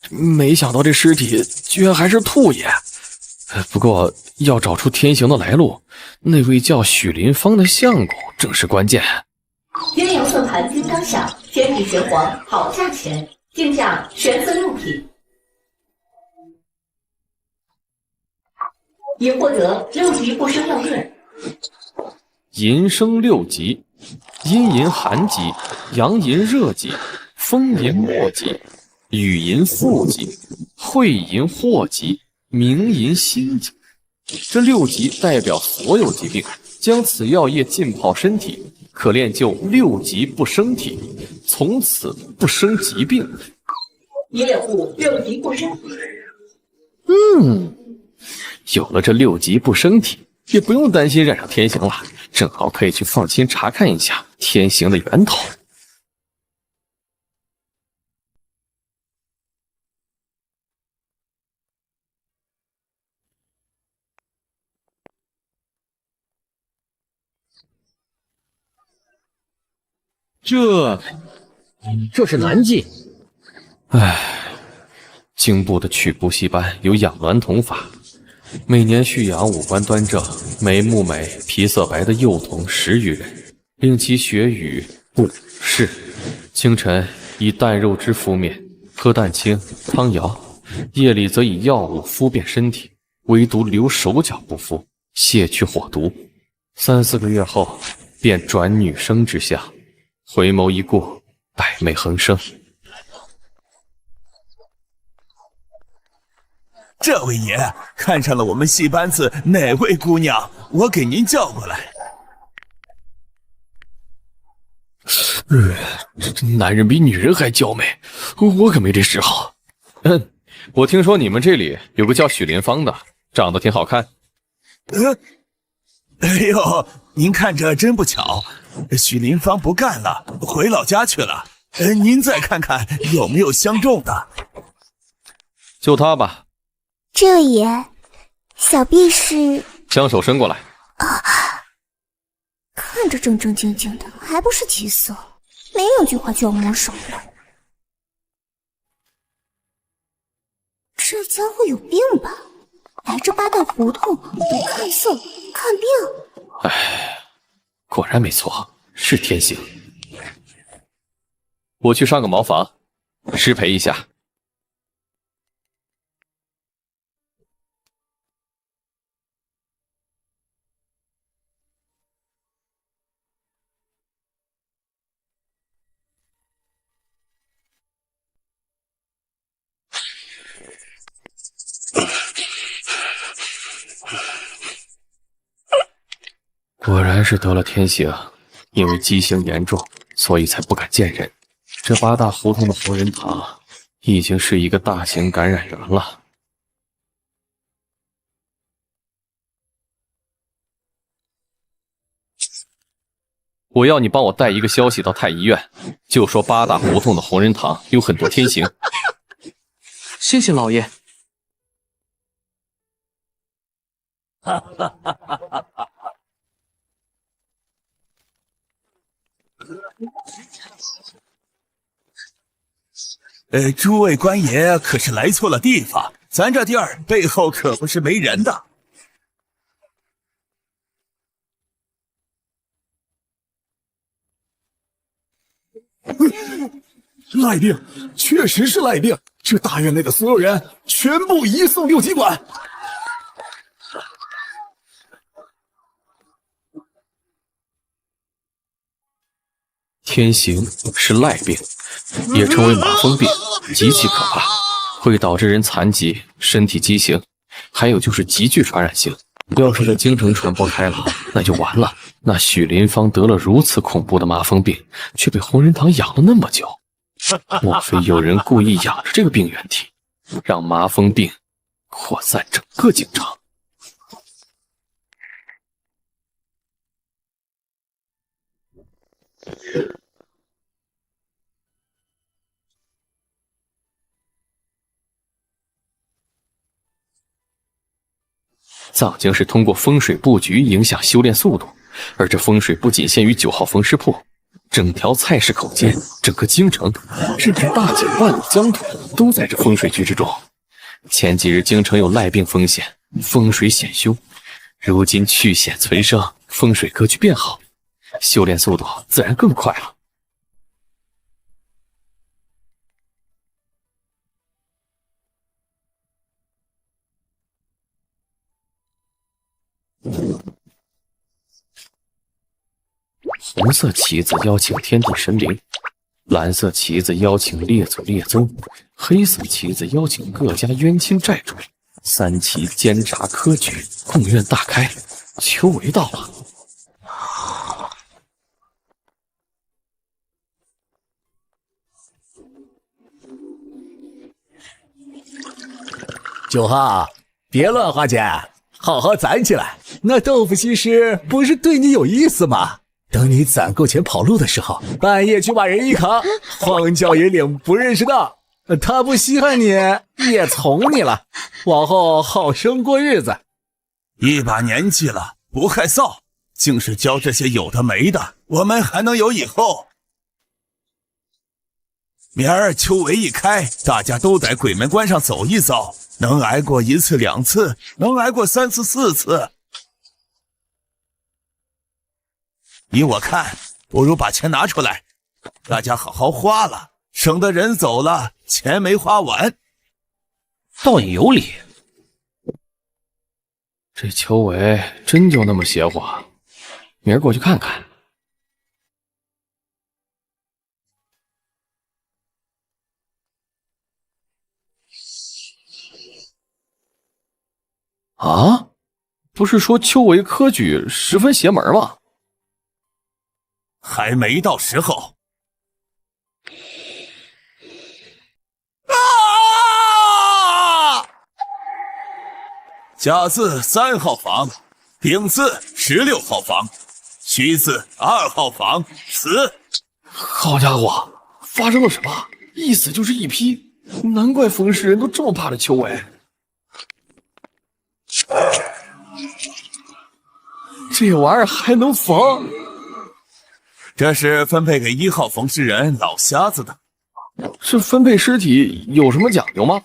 S1: 没想到这尸体居然还是兔爷。不过要找出天行的来路，那位叫许林芳的相公正是关键。
S3: 鸳鸯算盘叮当响，天地玄黄好价钱，竞价玄色6品，已获得6级不生药液。
S1: 银生6级，阴银寒级，阳银热级，风银末级，雨银负级，晦银祸级，明银辛级。这6级代表所有疾病，将此药液浸泡身体，可练就6级不生体，从此不生疾病。
S3: 已领悟6级不生体。
S1: 有了这6级不生体，也不用担心染上天行了，正好可以去放心查看一下天行的源头。
S8: 这是南纪。
S1: 经部的曲部戏班有养鸾童法，每年蓄养五官端正、眉目美、皮色白的幼童10余人，令其学语、步、视。清晨以淡肉汁敷面，喝蛋清、汤肴；夜里则以药物敷遍身体，唯独留手脚不敷，泄去火毒。3、4个月后，便转女生之相，回眸一过，百媚横生。
S7: 这位爷看上了我们戏班子哪位姑娘？我给您叫过来。
S1: 这男人比女人还娇美，我可没这嗜好。我听说你们这里有个叫许林芳的，长得挺好看。
S7: 哎呦，您看这真不巧，许林芳不干了，回老家去了。您再看看有没有相中的。
S1: 就她吧。
S6: 这位爷，小婢是……
S1: 将手伸过来。
S6: 看着正正经经的，还不是急色？没两句话就要摸手了，这家伙有病吧？来这八大胡同不看色看病？
S1: 果然没错，是天行。我去上个茅房，失陪一下。果然是得了天行，因为畸形严重，所以才不敢见人。这八大胡同的同仁堂已经是一个大型感染源了。我要你帮我带一个消息到太医院，就说八大胡同的同仁堂有很多天行。
S11: 谢谢老爷。
S7: 诸位官爷可是来错了地方，咱这地儿背后可不是没人的。
S2: 赖病，确实是赖病。这大院内的所有人全部移送六级馆。
S1: 天行是赖病，也称为麻风病，极其可怕，会导致人残疾、身体畸形，还有就是极具传染性。要是在京城传播开了，那就完了。那许林芳得了如此恐怖的麻风病，却被洪仁堂养了那么久，莫非有人故意养着这个病原体，让麻风病扩散整个京城？藏经是通过风水布局影响修炼速度，而这风水不仅限于9号风师铺，整条菜市口街、整个京城，甚至大几万里疆土都在这风水局之中。前几日京城有赖病风险，风水险修，如今去险存生，风水格局变好，修炼速度自然更快了。红色旗子邀请天地神灵，蓝色旗子邀请列祖列宗，黑色旗子邀请各家冤亲债主，三旗监察科举，贡院大开。秋闱到了。
S4: 9号，别乱花钱，好好攒起来。那豆腐西施不是对你有意思吗？等你攒够钱跑路的时候，半夜去把人一扛，荒郊野岭不认识道，他不稀罕你，也从你了，往后好生过日子。
S7: 一把年纪了，不害臊，竟是教这些有的没的，我们还能有以后？明儿秋闱一开，大家都在鬼门关上走一遭，能挨过1次2次，能挨过3次4次。依我看，不如把钱拿出来，大家好好花了，省得人走了，钱没花完。
S9: 倒也有理。
S1: 这秋闱真就那么邪乎？明儿过去看看。啊，不是说秋闱科举十分邪门吗？
S7: 还没到时候。甲字3号房，丙字16号房，戌字2号房，死。
S1: 好家伙，发生了什么？一死就是一批，难怪冯氏人都这么怕这秋闱。这玩意儿还能缝？
S7: 这是分配给1号冯氏人老瞎子的。
S1: 这分配尸体有什么讲究吗？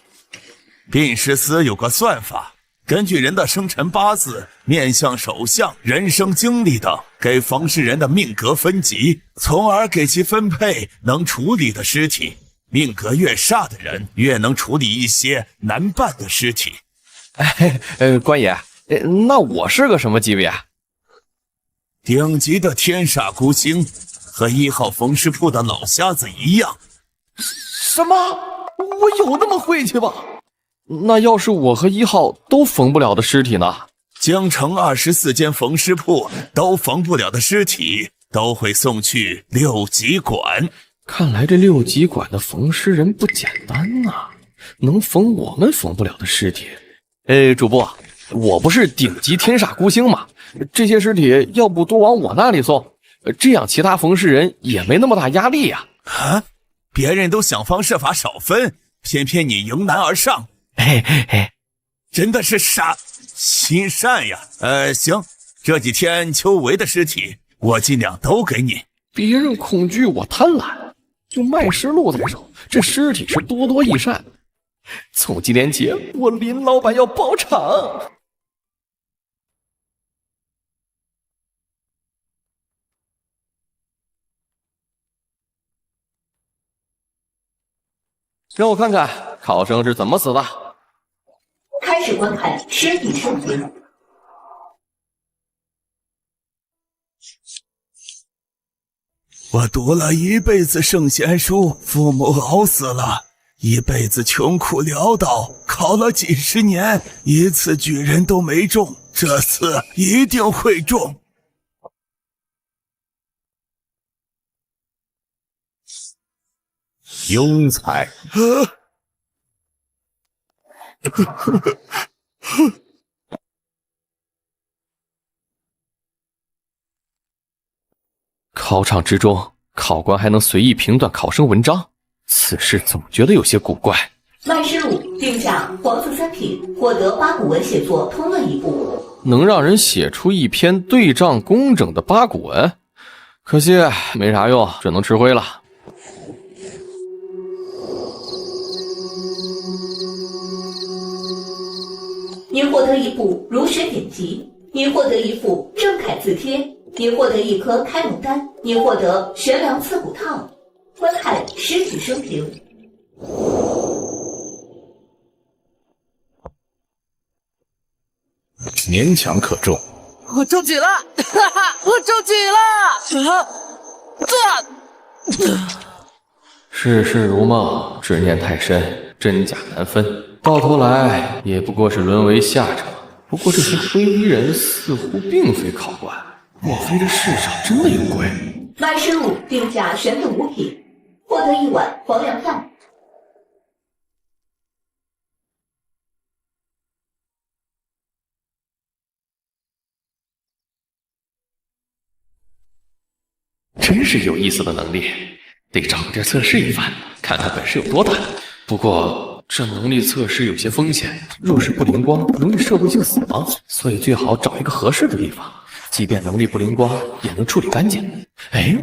S7: 殡尸司有个算法，根据人的生辰八字、面相、手相、人生经历等，给冯氏人的命格分级，从而给其分配能处理的尸体。命格越煞的人，越能处理一些难办的尸体。
S1: 官爷，那我是个什么级别？
S7: 顶级的天煞孤星，和1号冯尸铺的老瞎子一样。
S1: 什么？我有那么晦气吗？那要是我和1号都缝不了的尸体呢？
S7: 京城24间冯尸铺都缝不了的尸体，都会送去6级馆。
S1: 看来这6级馆的缝尸人不简单呐，能缝我们缝不了的尸体。主播，我不是顶级天煞孤星吗？这些尸体要不多往我那里送，这样其他冯氏人也没那么大压力呀。
S7: 啊，别人都想方设法少分，偏偏你迎难而上。真的是傻心善呀。行，这几天秋闱的尸体我尽量都给你。
S1: 别人恐惧，我贪婪。有麦师路在手，这尸体是多多益善。从今天起，我林老板要包场。让我看看考生是怎么死的。
S3: 开始观看尸体生平。
S7: 我读了一辈子圣贤书，父母熬死了，一辈子穷苦潦倒，考了几十年，一次举人都没中，这次一定会中。
S4: 庸才！
S1: 考场之中，考官还能随意评断考生文章，此事总觉得有些古怪。
S3: 麦师路定价黄色3品，获得八股文写作通论1部，
S1: 能让人写出一篇对仗工整的八股文，可惜没啥用，只能吃灰了。
S3: 您获得1部儒学典籍，您获得1副正楷字帖，您获得1颗开蒙丹，您获得悬梁刺股套。观看尸体生平。
S4: 勉强可中。
S12: 我中举了，哈哈，我中举了！
S1: 世事如梦，执念太深，真假难分，到头来也不过是沦为下者。不过这些灰衣人似乎并非考官，莫非这世上真的有鬼？
S3: 麦师路定价玄等5品，获得1碗黄粱饭。
S1: 真是有意思的能力，得找个地儿测试一番，看看本事有多大。不过这能力测试有些风险，若是不灵光，容易社会性死亡，所以最好找一个合适的地方。即便能力不灵光，也能处理干净。哎，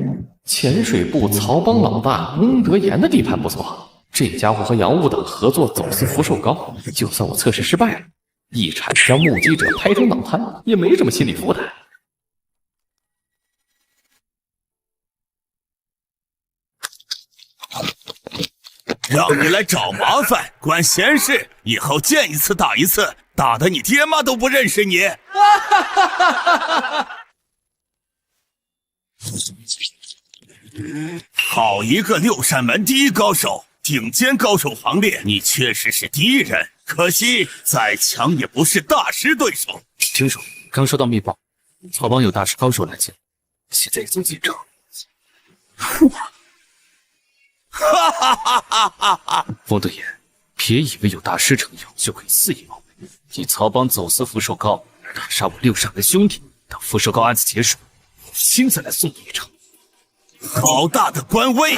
S1: 潜水部曹帮老大翁德言的地盘不错，这家伙和杨务等合作走私福寿膏，就算我测试失败了，一铲将目击者拍成脑瘫，也没什么心理负担。
S7: 让你来找麻烦，管闲事，以后见一次打一次，打得你爹妈都不认识你。好一个六扇门第一高手，顶尖高手行列，你确实是第一人，可惜再强也不是大师对手。
S9: 听说刚收到密报，曹帮有大师高手来见，现在已经进城。
S7: 哈哈哈哈哈哈！
S9: 翁德言，别以为有大师撑腰就可以肆意妄为。你曹帮走私福寿膏，打杀我6扇门兄弟，等福寿膏案子结束，我亲自来送你一程。
S7: 好大的官威！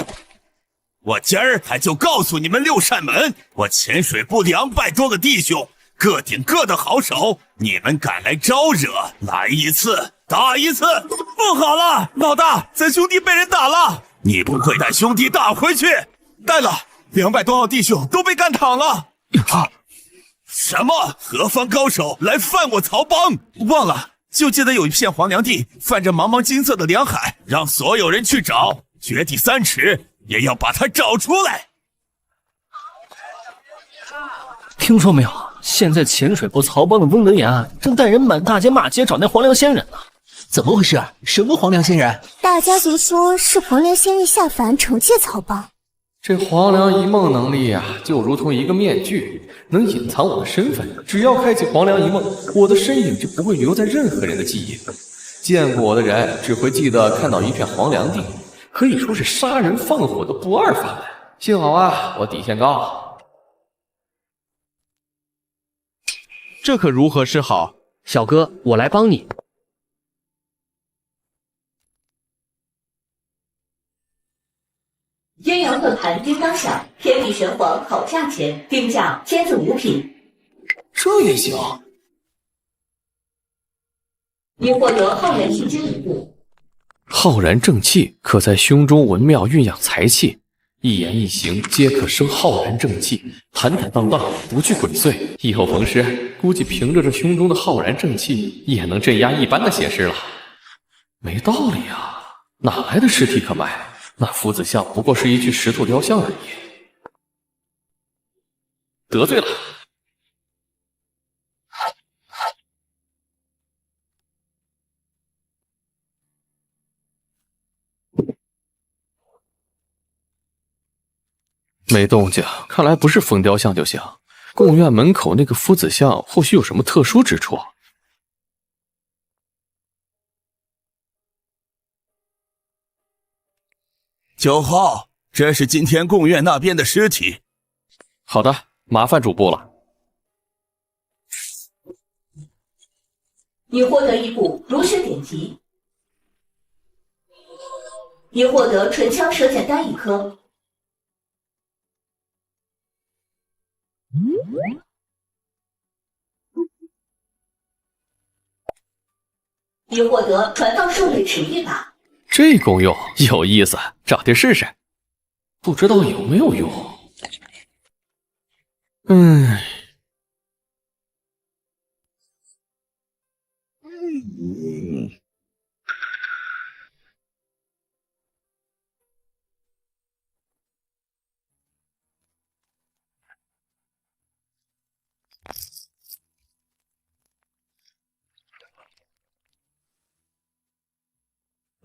S7: 我今儿还就告诉你们6扇门，我潜水部200多个弟兄，各顶各的好手，你们敢来招惹，来一次打一次！不好了，老大，咱兄弟被人打了！你不会带兄弟打回去？带了，200多号弟兄都被干躺了。什么？何方高手来犯我曹帮？忘了，就记得有一片黄粱地，泛着茫茫金色的两海，让所有人去找，掘地3尺也要把它找出来。
S8: 听说没有？现在潜水部曹帮的翁德言正带人满大街骂街找那黄粱仙人呢。
S4: 怎么回事？什么黄粱仙人？
S6: 大家族说是黄粱仙人下凡惩戒曹帮。
S1: 这黄粱一梦能力啊，就如同一个面具，能隐藏我的身份。只要开启黄粱一梦，我的身影就不会留在任何人的记忆里。见过我的人只会记得看到一片黄粱地，可以说是杀人放火的不二法门。幸好啊，我底线高。
S11: 这可如何是好？
S8: 小哥，我来帮你。
S3: 阴阳盾盘叮当响，天地玄黄好价钱，定价1000字5品。
S1: 这也行？
S3: 您获得浩然心经1部。
S1: 浩然正气，可在胸中文庙蕴养财气。一言一行皆可生浩然正气，坦坦荡荡，不惧鬼祟。以后逢尸，估计凭着这胸中的浩然正气，也能镇压一般的邪尸了。没道理啊，哪来的尸体可卖？那夫子像不过是一具石头雕像而已。得罪了。没动静，看来不是疯雕像就行。贡院门口那个夫子像或许有什么特殊之处。
S7: 9号，这是今天贡院那边的尸体。
S1: 好的，麻烦主簿了。
S3: 已获得一部儒学典籍，已获得唇枪舌剑丹1颗。已获得传道授业尺1把。
S1: 这功用有意思，找地试试。不知道有没有用。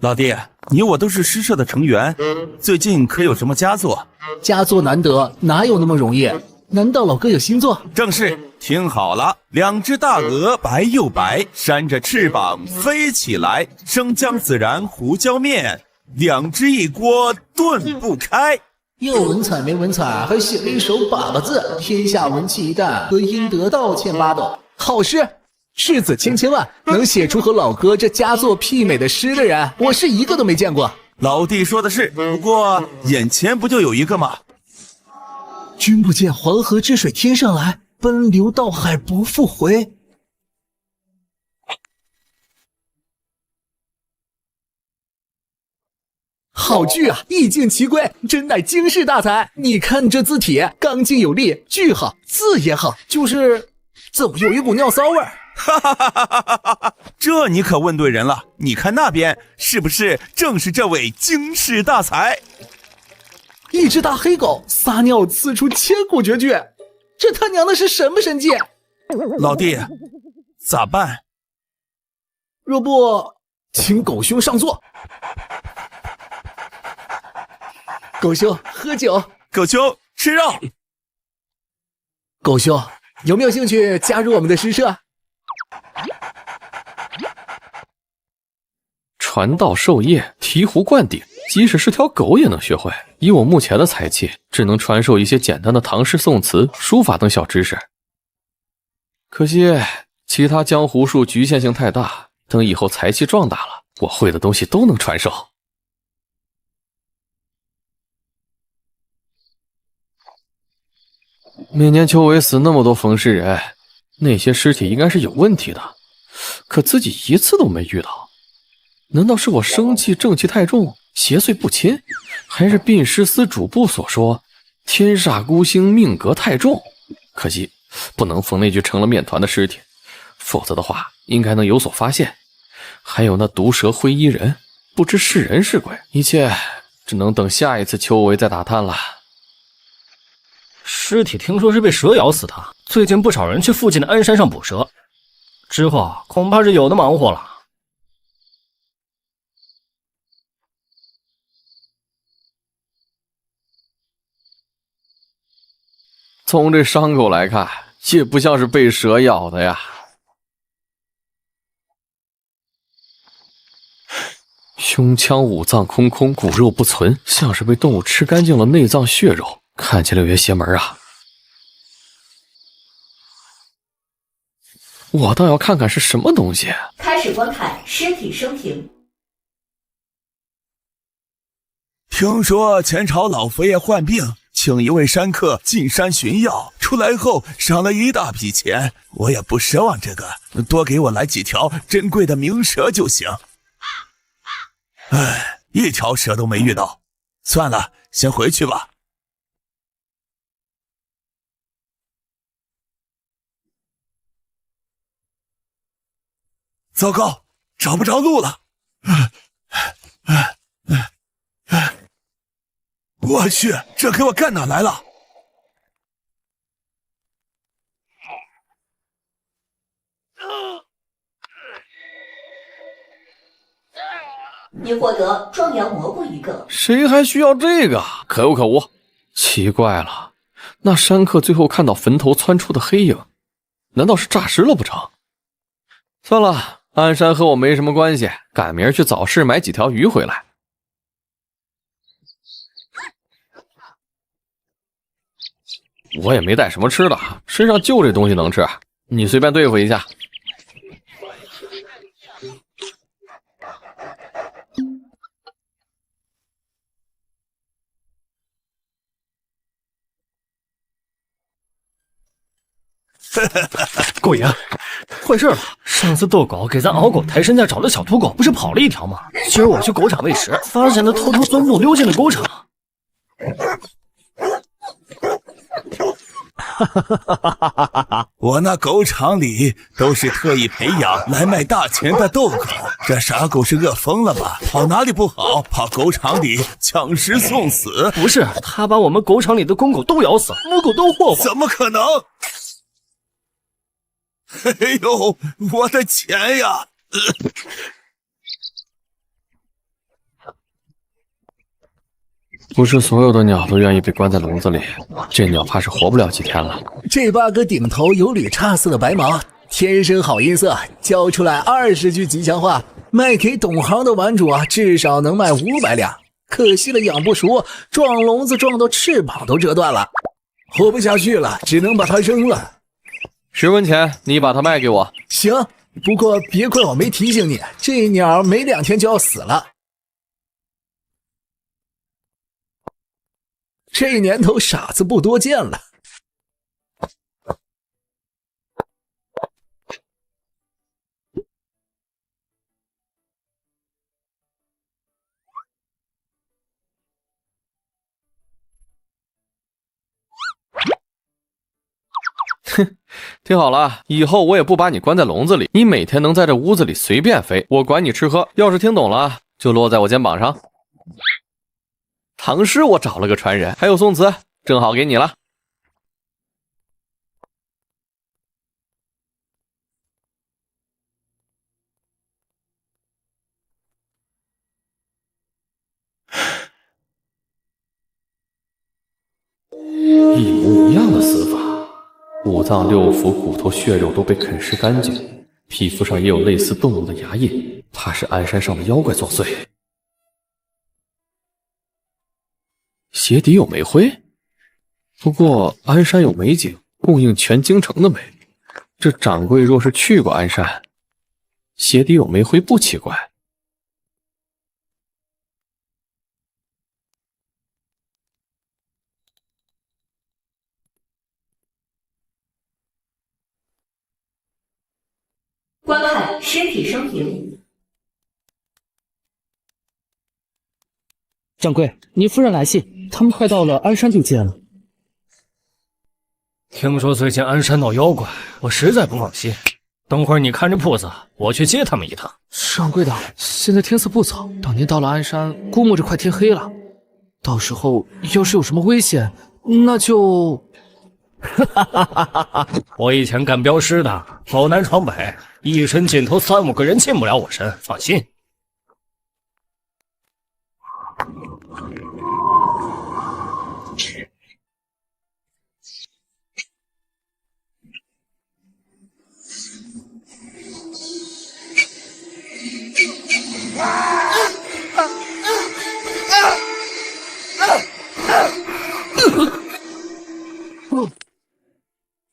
S7: 老弟，你我都是诗社的成员，最近可有什么佳作？
S4: 佳作难得，哪有那么容易？难道老哥有新作？
S7: 正是，听好了，2只大鹅白又白，扇着翅膀飞起来，生姜孜然胡椒面，2只一锅炖不开。
S4: 有文采没文采，还写了一首粑粑字，天下文气一旦，和应得道歉八斗。好诗！世子千万，能写出和老哥这佳作媲美的诗的人，我是一个都没见过。
S7: 老弟说的是，不过眼前不就有一个吗？
S4: 君不见黄河之水天上来，奔流到海不复回。好句啊，意境奇瑰，真乃惊世大才。你看这字体，刚劲有力，句好，字也好，就是怎么有一股尿骚味儿？
S7: 哈哈哈哈哈哈！这你可问对人了。你看那边是不是正是这位惊世大才？
S4: 一只大黑狗撒尿刺出千古绝句，这他娘的是什么神迹？
S7: 老弟，咋办？
S4: 若不请狗兄上座。狗兄喝酒，
S7: 狗兄吃肉。
S4: 狗兄有没有兴趣加入我们的诗社？
S1: 传道授业，醍醐灌顶，即使是条狗也能学会。以我目前的才气，只能传授一些简单的唐诗宋词、书法等小知识。可惜其他江湖术局限性太大，等以后才气壮大了，我会的东西都能传授。每年秋闱死那么多冯氏人，那些尸体应该是有问题的，可自己一次都没遇到。难道是我生气正气太重，邪祟不侵，还是殡尸司主簿所说天煞孤星命格太重？可惜不能缝那具成了面团的尸体，否则的话应该能有所发现。还有那毒蛇灰衣人，不知是人是鬼，一切只能等下一次秋闱再打探了。
S8: 尸体听说是被蛇咬死的，最近不少人去附近的安山上捕蛇，之后恐怕是有的忙活了。
S1: 从这伤口来看，也不像是被蛇咬的呀。胸腔五脏空空，骨肉不存，像是被动物吃干净了内脏血肉，看起来有些邪门啊。我倒要看看是什么东西。
S3: 开始观看尸体生平。
S7: 听说前朝老佛爷患病，请一位山客进山寻药，出来后赏了一大笔钱，我也不奢望这个，多给我来几条珍贵的名蛇就行。唉，一条蛇都没遇到，算了，先回去吧。糟糕，找不着路了！我去，这给我干哪来了？
S3: 你获得壮阳蘑菇1个。
S1: 谁还需要这个？可恶可恶！奇怪了，那山客最后看到坟头窜出的黑影，难道是诈尸了不成？算了，鞍山和我没什么关系，赶明儿去早市买几条鱼回来。我也没带什么吃的，身上就这东西能吃，你随便对付一下。
S8: 狗爷，坏事了！上次斗狗给咱熬狗抬身价找的小土狗不是跑了一条吗？今儿我去狗场喂食，发现它偷偷钻洞溜进了狗场。
S7: 我那狗场里都是特意培养来卖大钱的斗狗，这傻狗是饿疯了吧？跑哪里不好，跑狗场里抢食送死？
S8: 不是，他把我们狗场里的公狗都咬死了，母狗都霍霍。
S7: 怎么可能？哎呦，我的钱呀！
S1: 不是所有的鸟都愿意被关在笼子里，这鸟怕是活不了几天了。
S4: 这8个顶头有缕差色的白毛，天生好音色，教出来20句吉祥话，卖给懂行的玩主啊，至少能卖500两。可惜了养不熟，撞笼子撞到翅膀都折断了，
S2: 活不下去了，只能把它扔了。
S1: 10文钱，你把它卖给我。
S4: 行，不过别怪我没提醒你，这鸟没2天就要死了。这年头傻子不多见了。
S1: 哼，听好了，以后我也不把你关在笼子里，你每天能在这屋子里随便飞，我管你吃喝。要是听懂了，就落在我肩膀上。唐诗我找了个传人，还有宋词，正好给你了。一模一样的死法，五脏六腑、骨头、血肉都被啃食干净，皮肤上也有类似动物的牙印，怕是鞍山上的妖怪作祟。鞋底有煤灰，不过鞍山有美景，供应全京城的煤。这掌柜若是去过鞍山，鞋底有煤灰不奇怪。
S3: 观看尸体生平。
S13: 掌柜，您夫人来信，他们快到了，鞍山就见了。
S8: 听说最近鞍山闹妖怪，我实在不放心。等会儿你看着铺子，我去接他们一趟。
S13: 掌柜的，现在天色不早，等您到了鞍山，估摸着快天黑了。到时候要是有什么危险，那就……
S8: 我以前干镖师的，走南闯北，一身劲头3、5个人进不了我身，放心。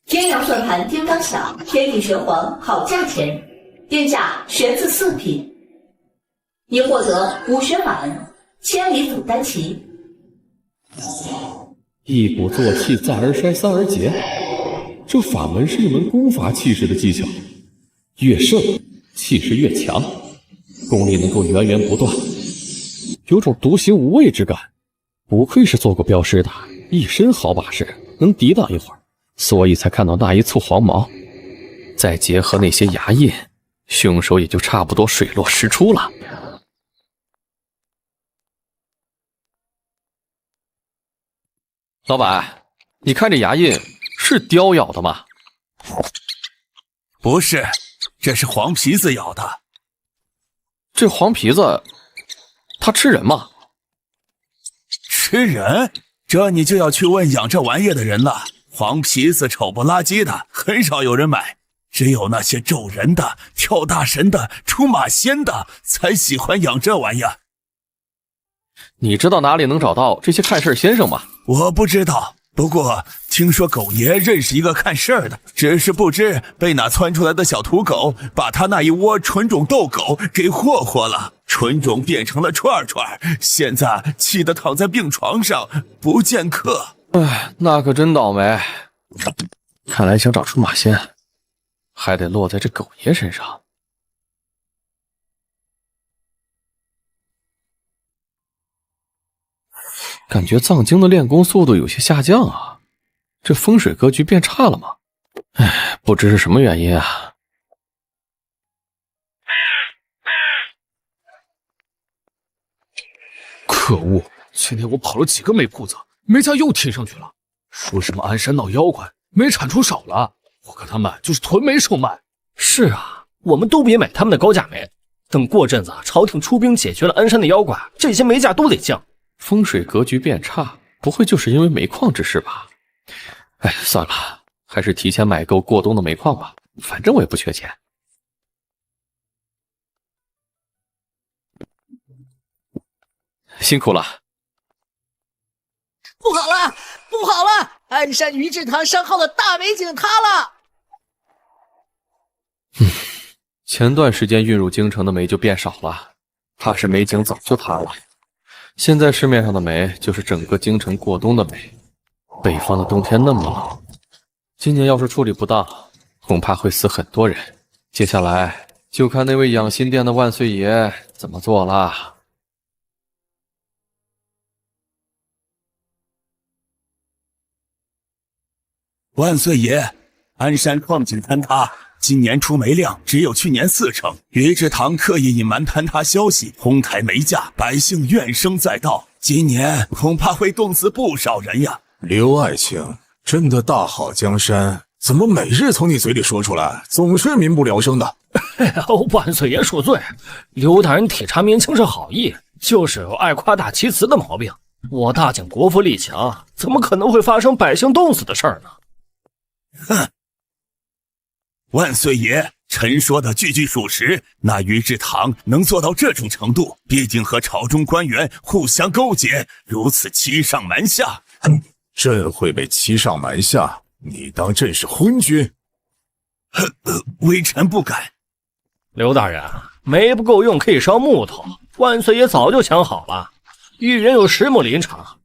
S3: 天阳算盘叮当响，天地玄黄好价钱，定价玄字4品。你获得武学法门千里走单骑。
S1: 一鼓作气，再而衰，三而竭。这法门是一门攻伐气势的技巧，越胜气势越强，功力能够源源不断，有种独行无畏之感。不愧是做过镖师的，一身好把式，能抵挡一会儿，所以才看到那一簇黄毛。再结合那些牙印，凶手也就差不多水落石出了。老板，你看这牙印是雕咬的吗？
S7: 不是，这是黄皮子咬的。
S1: 这黄皮子，他吃人吗？
S7: 吃人？这你就要去问养这玩意的人了。黄皮子丑不拉几的，很少有人买，只有那些咒人的、跳大神的、出马仙的才喜欢养这玩意。
S1: 你知道哪里能找到这些看事先生吗？
S7: 我不知道，不过听说狗爷认识一个看事儿的，只是不知被哪窜出来的小土狗把他那一窝纯种斗狗给霍霍了，纯种变成了串串，现在气得躺在病床上不见客。
S1: 哎，那可真倒霉。看来想找出马仙，还得落在这狗爷身上。感觉藏经的练功速度有些下降啊，这风水格局变差了吗？哎，不知是什么原因啊。
S13: 可恶，今天我跑了几个煤铺子，煤价又贴上去了，说什么鞍山闹妖怪，煤产出少了，我看他们就是囤煤售卖。
S8: 是啊，我们都别买他们的高价煤，等过阵子朝廷出兵解决了鞍山的妖怪，这些煤价都得降。
S1: 风水格局变差，不会就是因为煤矿之事吧？哎，算了，还是提前买够过冬的煤矿吧，反正我也不缺钱。辛苦了。
S12: 不好了，不好了！鞍山余志堂商号的大煤井塌了。
S1: 前段时间运入京城的煤就变少了，怕是煤井早就塌了。现在市面上的煤就是整个京城过冬的煤。北方的冬天那么冷，今年要是处理不当，恐怕会死很多人。接下来就看那位养心殿的万岁爷怎么做了。
S7: 万岁爷，鞍山矿井坍塌，今年出煤量只有去年4成。余志堂刻意隐瞒坍塌消息，哄抬煤价，百姓怨声载道，今年恐怕会冻死不少人呀。
S2: 刘爱卿真的大好江山，怎么每日从你嘴里说出来，总是民不聊生的？
S8: 万岁爷恕罪，刘大人体察民情是好意，就是有爱夸大其词的毛病。我大景国富力强，怎么可能会发生百姓冻死的事儿呢？
S7: 哼！万岁爷，臣说的句句属实。那余志堂能做到这种程度，必定和朝中官员互相勾结，如此欺上瞒下。
S2: 朕会被欺上瞒下？你当朕是昏君？
S7: 微臣不敢。
S8: 刘大人，煤不够用可以烧木头，万岁爷早就想好了。玉人有10亩林场，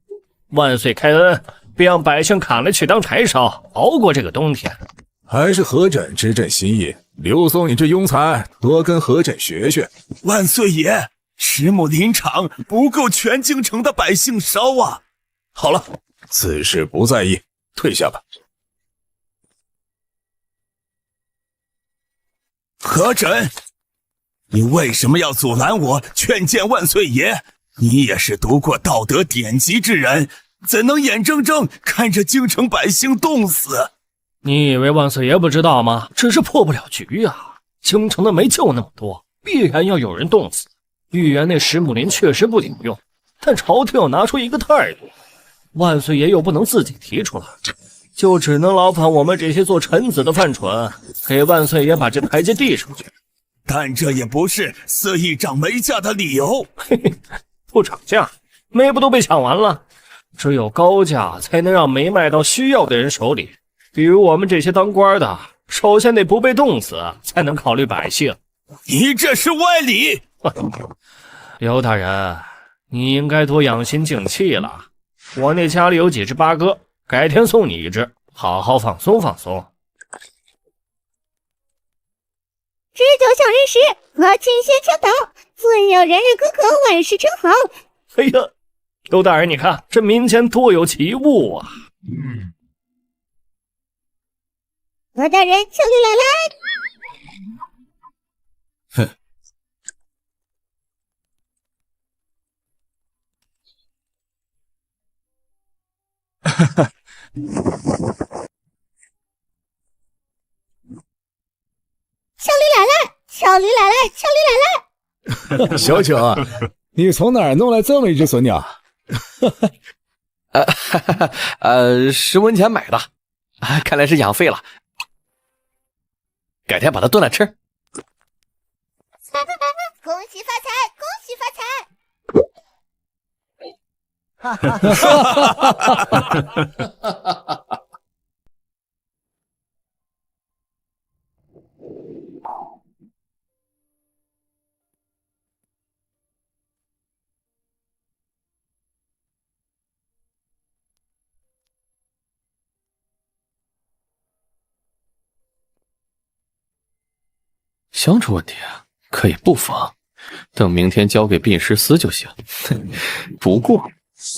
S8: 万岁开恩，便让百姓砍了去当柴烧，熬过这个冬天。
S2: 还是何枕知朕心意，刘松你这庸才，多跟何枕学学。
S7: 万岁爷，10亩林场不够全京城的百姓烧啊！
S2: 好了，此事不在意，退下吧。
S7: 何枕，你为什么要阻拦我劝谏万岁爷？你也是读过道德典籍之人，怎能眼睁睁看着京城百姓冻死？
S8: 你以为万岁爷不知道吗？只是破不了局啊！京城的煤就那么多，必然要有人冻死。豫园那10亩林确实不顶用，但朝廷要拿出一个态度，万岁爷又不能自己提出来，就只能劳烦我们这些做臣子的犯蠢，给万岁爷把这台阶递上去。
S7: 但这也不是肆意涨煤价的理由。
S8: 嘿嘿，不涨价，煤不都被抢完了？只有高价才能让煤卖到需要的人手里。比如我们这些当官的，首先得不被冻死，才能考虑百姓。
S7: 你这是歪理！
S8: 刘大人，你应该多养心静气了。我那家里有几只八哥，改天送你一只，好好放松放松。
S6: 知酒小人时，和清仙相等，自有人日可可，万事成好。
S8: 哎呀，刘大人，你看这民间多有奇物啊！
S6: 何大人，小女来了。
S2: 哼。
S6: 小驴来了，小驴来了，小驴来了。
S2: 小九，你从哪儿弄来这么一只隼鸟？10
S1: 文钱买的，看来是养废了，改天把它炖了吃。
S6: 恭喜发财，恭喜发财！
S2: 哈哈哈哈哈！
S1: 相处问题可以不防，等明天交给殡尸司就行。不过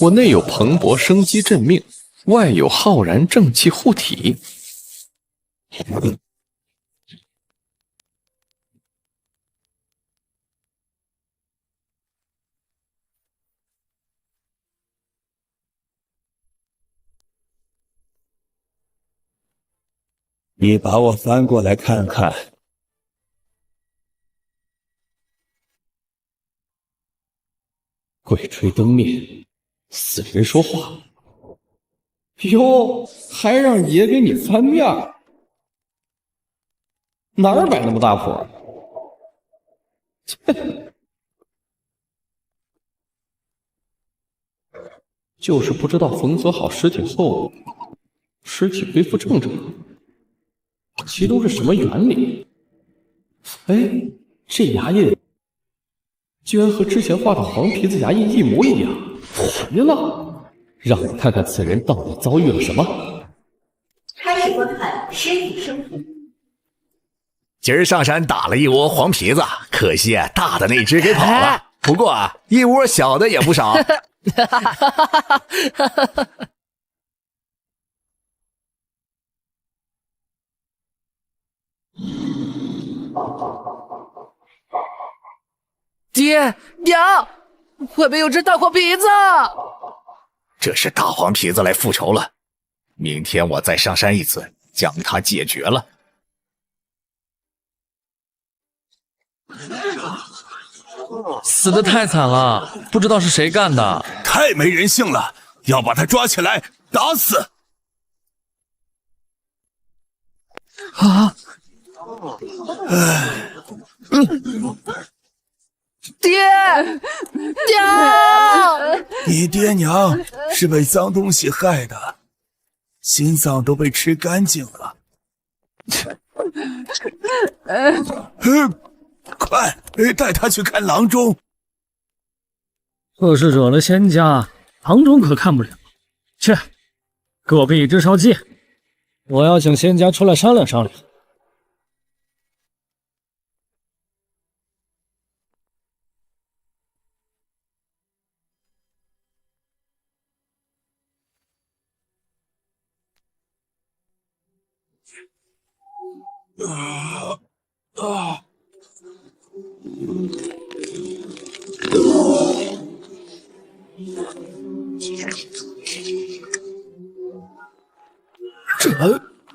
S1: 我内有蓬勃生机镇命，外有浩然正气护体。
S5: 你把我翻过来看看。
S1: 鬼吹灯灭，死人说话。哟，还让爷给你翻面，哪儿摆那么大谱？就是不知道缝合好尸体后，尸体恢复正常，其中是什么原理？哎，这牙印居然和之前画的黄皮子牙印一模一样，奇了！让我看看此人到底遭遇了什么。
S3: 开始观看尸体生图。
S2: 今儿上山打了一窝黄皮子，可惜大的那只给跑了。不过一窝小的也不少。
S12: 爹娘，外面有只大黄皮子！
S2: 这是大黄皮子来复仇了，明天我再上山一次，将它解决了。
S13: 死得太惨了，不知道是谁干的，
S7: 太没人性了，要把他抓起来打死！
S12: 啊！爹娘，
S7: 你爹娘是被脏东西害的，心脏都被吃干净了。快带他去看郎中。
S8: 这是惹了仙家，郎中可看不了。去，给我备一只烧鸡，我要请仙家出来商量商量。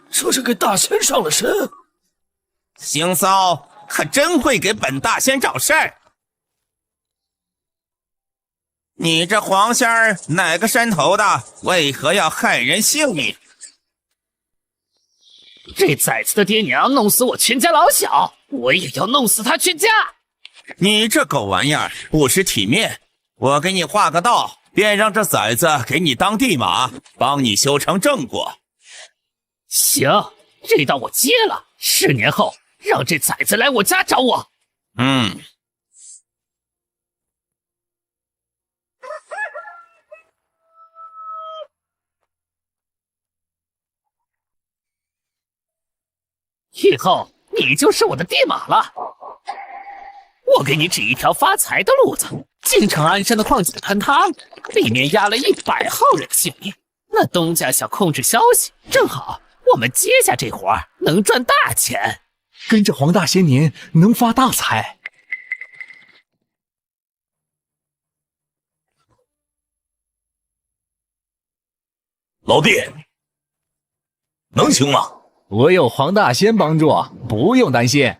S8: 这是给大仙上了身。
S14: 邢骚可真会给本大仙找事儿。你这黄仙儿哪个山头的，为何要害人性命？
S15: 这崽子的爹娘弄死我全家老小，我也要弄死他全家！
S14: 你这狗玩意儿不识体面，我给你画个道，便让这崽子给你当地马，帮你修成正果。
S15: 行，这道我接了。10年后让这崽子来我家找我。以后你就是我的地马了。我给你指一条发财的路子，京城鞍山的矿井坍塌了，里面压了100号人的性命。那东家想控制消息，正好我们接下这活儿能赚大钱。
S4: 跟着黄大仙您能发大财。
S5: 老弟，能行吗？
S4: 我有黄大仙帮助，不用担心。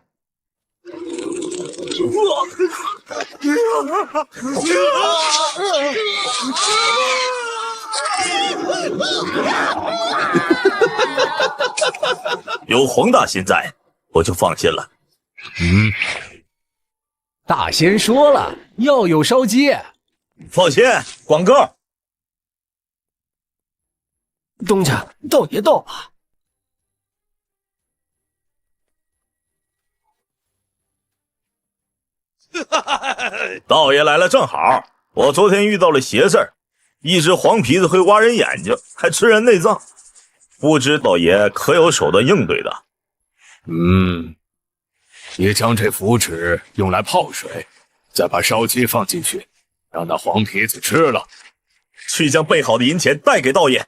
S5: 有黄大仙在，我就放心了。
S4: 大仙说了，要有烧鸡。
S5: 放心，广哥。
S8: 东家，道爷到了。
S5: 道爷来了正好，我昨天遇到了邪事儿，一只黄皮子会挖人眼睛，还吃人内脏，不知道爷可有手段应对的？
S10: 你将这符纸用来泡水，再把烧鸡放进去，让那黄皮子吃了。
S5: 去将备好的银钱带给道爷。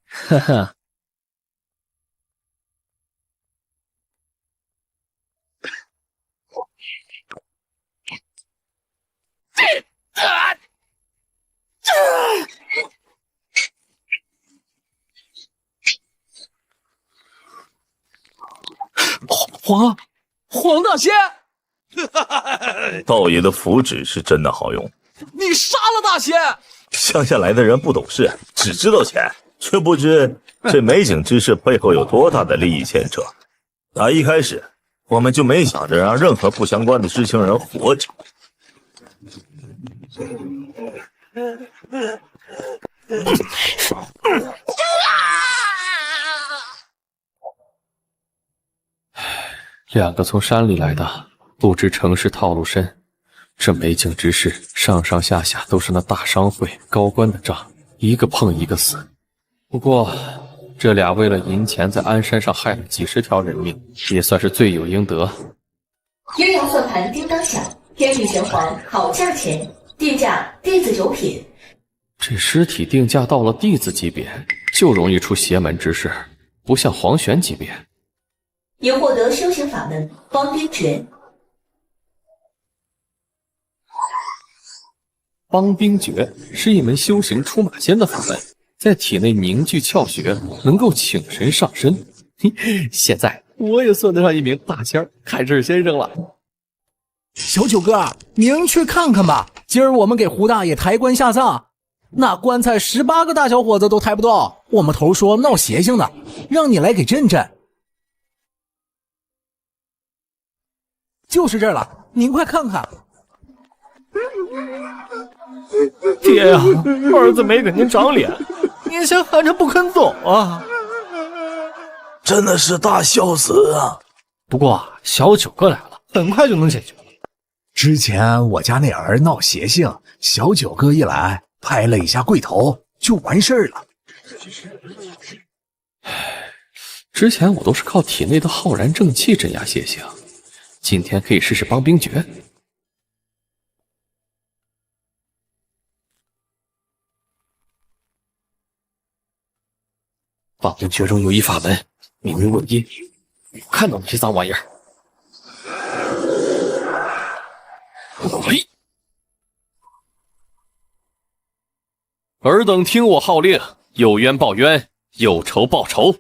S8: 哈哈。
S4: 黄大仙，
S5: 道爷的符纸是真的好用。
S4: 你杀了大仙！
S5: 乡下来的人不懂事，只知道钱，却不知这美景之事背后有多大的利益牵扯。打一开始，我们就没想着让任何不相关的知情人活着。
S1: 两个从山里来的，不知城市套路深。这美景之事，上上下下都是那大商会高官的账，一个碰一个死。不过，这俩为了银钱在鞍山上害了几十条人命，也算是罪有应得。
S3: 阴阳算盘叮当响，天地玄黄好价钱，定价弟子9品。
S1: 这尸体定价到了弟子级别，就容易出邪门之事，不像黄玄级别。
S3: 已获得修行法门帮兵诀。
S1: 帮兵诀是一门修行出马仙的法门，在体内凝聚窍穴，能够请神上身。现在我也算得上一名大仙儿开智先生了。
S4: 小九哥，您去看看吧。今儿我们给胡大爷抬棺下葬，那棺材18个大小伙子都抬不动。我们头说闹邪性的，让你来给镇镇。就是这儿了，您快看看。
S8: 爹呀，儿子没给您长脸，您先含着不肯走啊！
S5: 真的是大孝子啊！
S8: 不过小九哥来了，很快就能解决了。
S4: 之前我家那儿闹邪性，小九哥一来拍了一下柜头就完事儿了。
S1: 之前我都是靠体内的浩然正气镇压邪性，今天可以试试帮兵诀。帮兵诀中有一法门，名为问阴。我看到那些脏玩意儿。喂！尔等听我号令，有冤报冤，有仇报仇。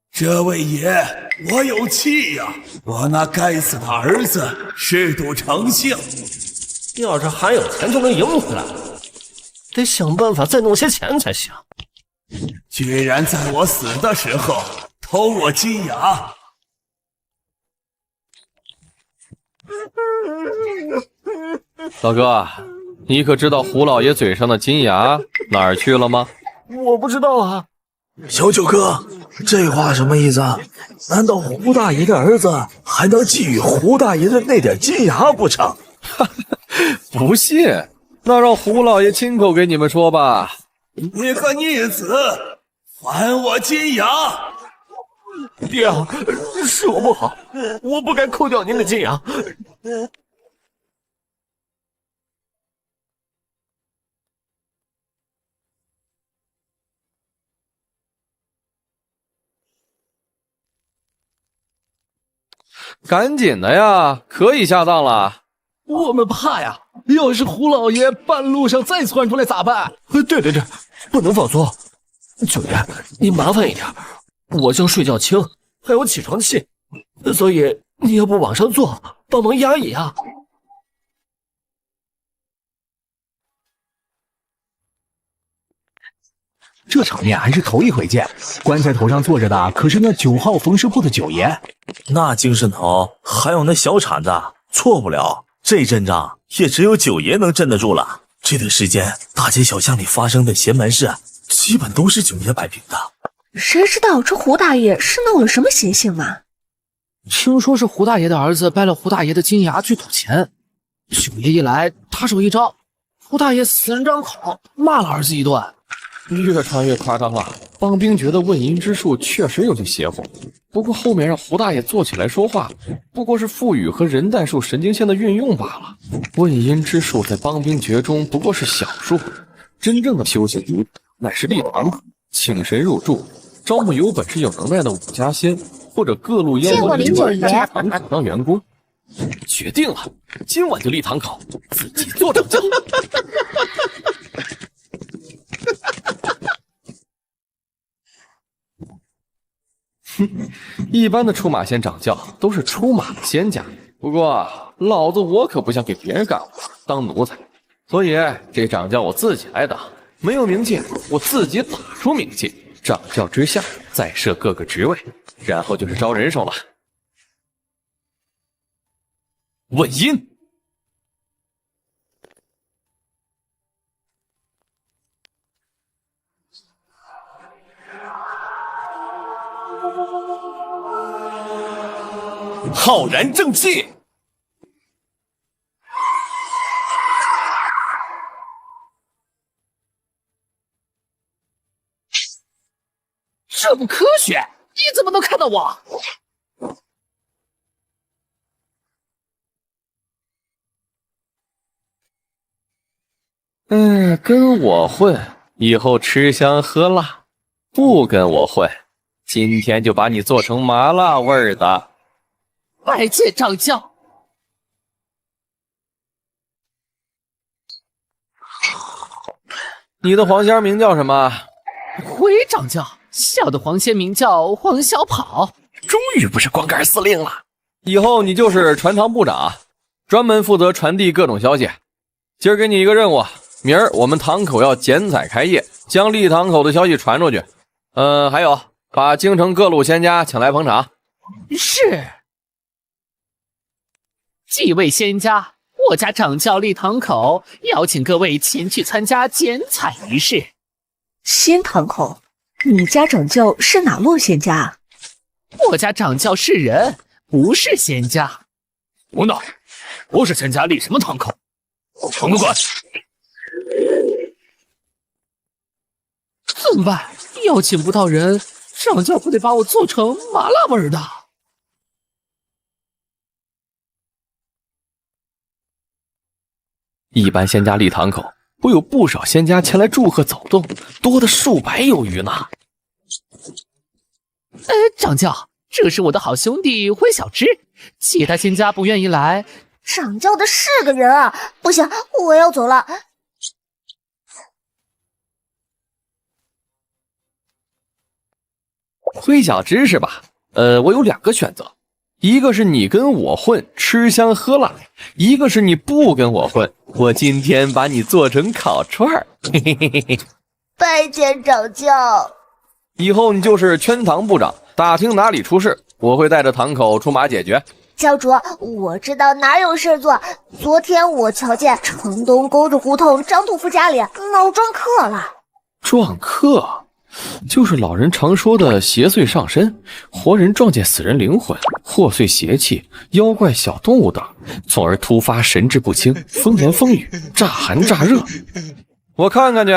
S7: 这位爷，我有气呀！我那该死的儿子嗜赌成性，
S8: 要是还有钱就能赢回来，得想办法再弄些钱才行。
S7: 居然在我死的时候偷我金牙！
S1: 老哥，你可知道胡老爷嘴上的金牙哪儿去了吗？
S8: 我不知道啊。
S5: 小九哥，这话什么意思啊？难道胡大爷的儿子还能觊觎胡大爷的那点金牙不成？
S1: 不信，那让胡老爷亲口给你们说吧。
S7: 你个逆子，还我金牙！
S8: 爹啊，是我不好，我不该扣掉您的金牙。
S1: 赶紧的呀，可以下葬了。
S11: 我们怕呀，要是胡老爷半路上再窜出来咋办？
S8: 对，不能放松。九爷，你麻烦一点，我叫睡觉轻，还有起床气，所以你要不往上坐，帮忙压一压。
S4: 这场面还是头一回见，棺材头上坐着的可是那9号缝尸铺的九爷。
S5: 那精神头还有那小铲子，错不了。这阵仗也只有九爷能镇得住了。这段时间大街小巷里发生的邪门事，基本都是九爷摆平的。
S16: 谁知道这胡大爷是弄了什么邪性吗？
S13: 听说是胡大爷的儿子掰了胡大爷的金牙去赌钱，九爷一来他手一招，胡大爷死人张口骂了儿子一顿。
S1: 越传越夸张了，帮兵觉得问阴之术确实有些邪乎，不过后面让胡大爷坐起来说话，不过是腹语和人代数神经线的运用罢了。问阴之术在帮兵诀中不过是小术，真正的修行途乃是立堂口，请神入住，招募有本事有能耐的武家仙或者各路妖魔进堂口当员工。决定了，今晚就立堂口，自己做掌教。一般的出马仙掌教都是出马的仙家，不过老子我可不想给别人干活当奴才，所以这掌教我自己来当。没有名气，我自己打出名气，掌教之下再设各个职位，然后就是招人手了。问阴。浩然正气，
S15: 这不科学！你怎么能看到我？
S1: 跟我混，以后吃香喝辣；不跟我混，今天就把你做成麻辣味儿的。
S15: 拜见掌教。
S1: 你的黄仙名叫什么？
S15: 回掌教，小的黄仙名叫黄小跑。
S1: 终于不是光杆司令了，以后你就是传堂部长，专门负责传递各种消息。今儿给你一个任务，明儿我们堂口要剪彩开业，将立堂口的消息传出去。还有，把京城各路仙家请来捧场。
S15: 是。几位仙家，我家掌教立堂口邀请各位前去参加剪彩仪式。
S16: 新堂口，你家掌教是哪路仙家？
S15: 我家掌教是人，不是仙家。
S8: 胡闹！不是仙家立什么堂口？滚滚滚！
S13: 怎么办？邀请不到人，掌教不得把我做成麻辣味的？
S1: 一般仙家立堂口，会有不少仙家前来祝贺走动，多的数百有余呢。
S15: 掌教，这是我的好兄弟灰小芝，其他仙家不愿意来。
S6: 掌教的是个人啊！不行，我要走了。
S1: 灰小芝是吧？我有2个选择，一个是你跟我混，吃香喝辣；一个是你不跟我混，我今天把你做成烤串儿。嘿嘿嘿嘿嘿。
S6: 拜见掌教。
S1: 以后你就是圈堂部长，打听哪里出事，我会带着堂口出马解决。
S6: 教主，我知道哪有事做。昨天我瞧见城东沟子胡同张屠夫家里闹撞客了。
S1: 撞客？就是老人常说的邪祟上身，活人撞见死人灵魂，祸祟邪气、妖怪、小动物等，从而突发神志不清、风言风语、乍寒乍热。我看看去。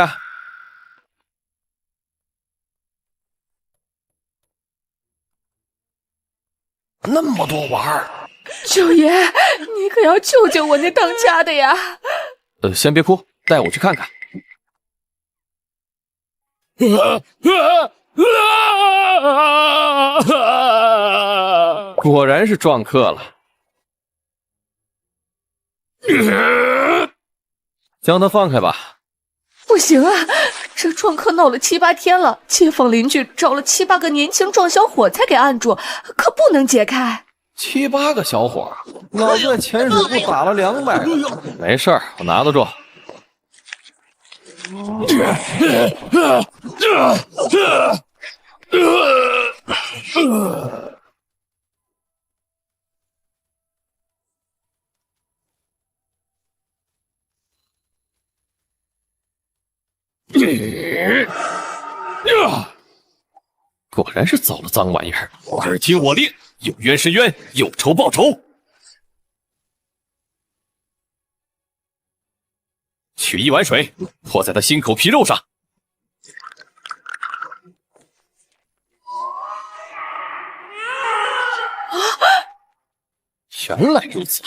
S1: 那么多玩儿，
S16: 九爷，你可要救救我那当家的呀！
S1: 先别哭，带我去看看。果然是撞客了。将他放开吧。
S16: 不行啊，这撞客闹了7、8天了，街坊邻居找了7、8个年轻壮小伙才给按住，可不能解开。
S1: 7、8个小伙，老子在潜水部打了200个，没事儿，我拿得住。果然是造了脏玩意儿！耳听我令，有冤申冤，有仇报仇。取1碗水，泼在他心口皮肉上。原来如此。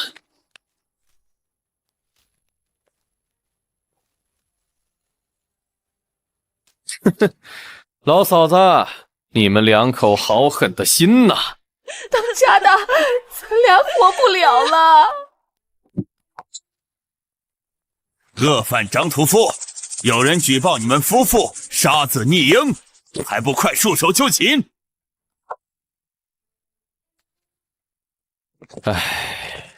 S1: 老嫂子，你们2口好狠的心呐！
S16: 当家的，咱俩活不了了。
S7: 恶犯张屠夫，有人举报你们夫妇杀子逆婴，还不快束手就擒！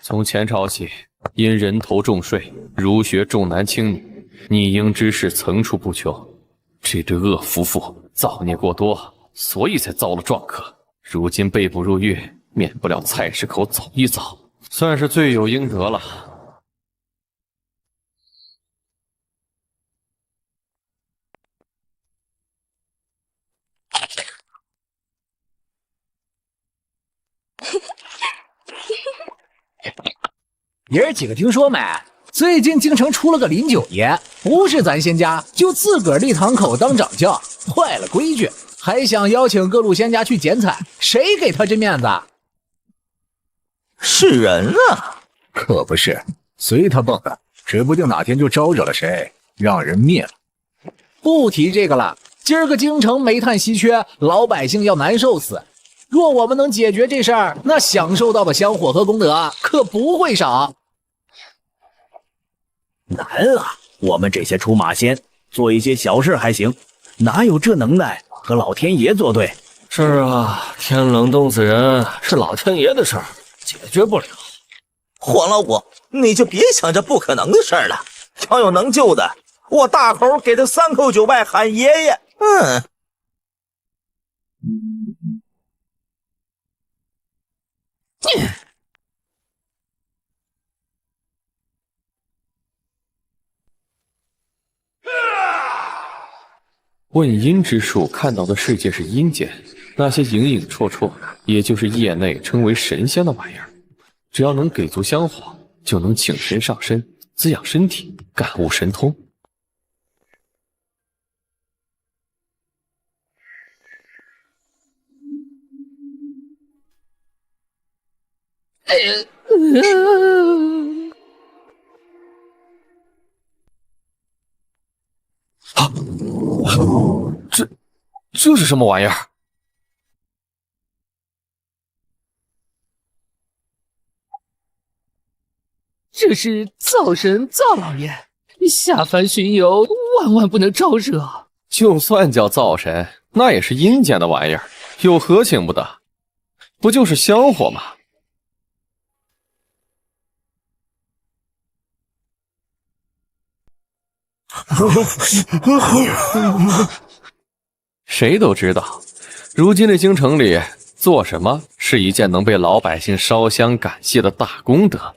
S1: 从前朝起，因人头重税，儒学重男轻女，逆婴之事层出不穷。这对恶夫妇造孽过多，所以才遭了撞客。如今被捕入狱，免不了菜市口走一遭，算是罪有应得了。
S4: 爷儿几个听说没？最近京城出了个林九爷，不是咱仙家，就自个儿立堂口当掌教，坏了规矩，还想邀请各路仙家去剪彩，谁给他这面子？
S5: 是人啊，
S4: 可不是，随他蹦的，指不定哪天就招惹了谁，让人灭了。不提这个了，今儿个京城煤炭稀缺，老百姓要难受死。若我们能解决这事儿，那享受到的香火和功德可不会少。
S5: 难啊！我们这些出马仙做一些小事还行，哪有这能耐和老天爷作对？
S8: 是啊，天冷冻死人是老天爷的事儿，解决不了。
S5: 黄老五，你就别想着不可能的事儿了。要有能救的，我大口给他3叩9拜喊爷爷。
S1: 问阴之术看到的世界是阴间，那些影影绰绰，也就是业内称为神仙的玩意儿。只要能给足香火，就能请神上身，滋养身体，感悟神通。这是什么玩意儿？
S15: 这是灶神灶老爷下凡巡游，万万不能招惹。
S1: 就算叫灶神，那也是阴间的玩意儿，有何请不得？不就是香火吗？谁都知道，如今的京城里做什么是一件能被老百姓烧香感谢的大功德。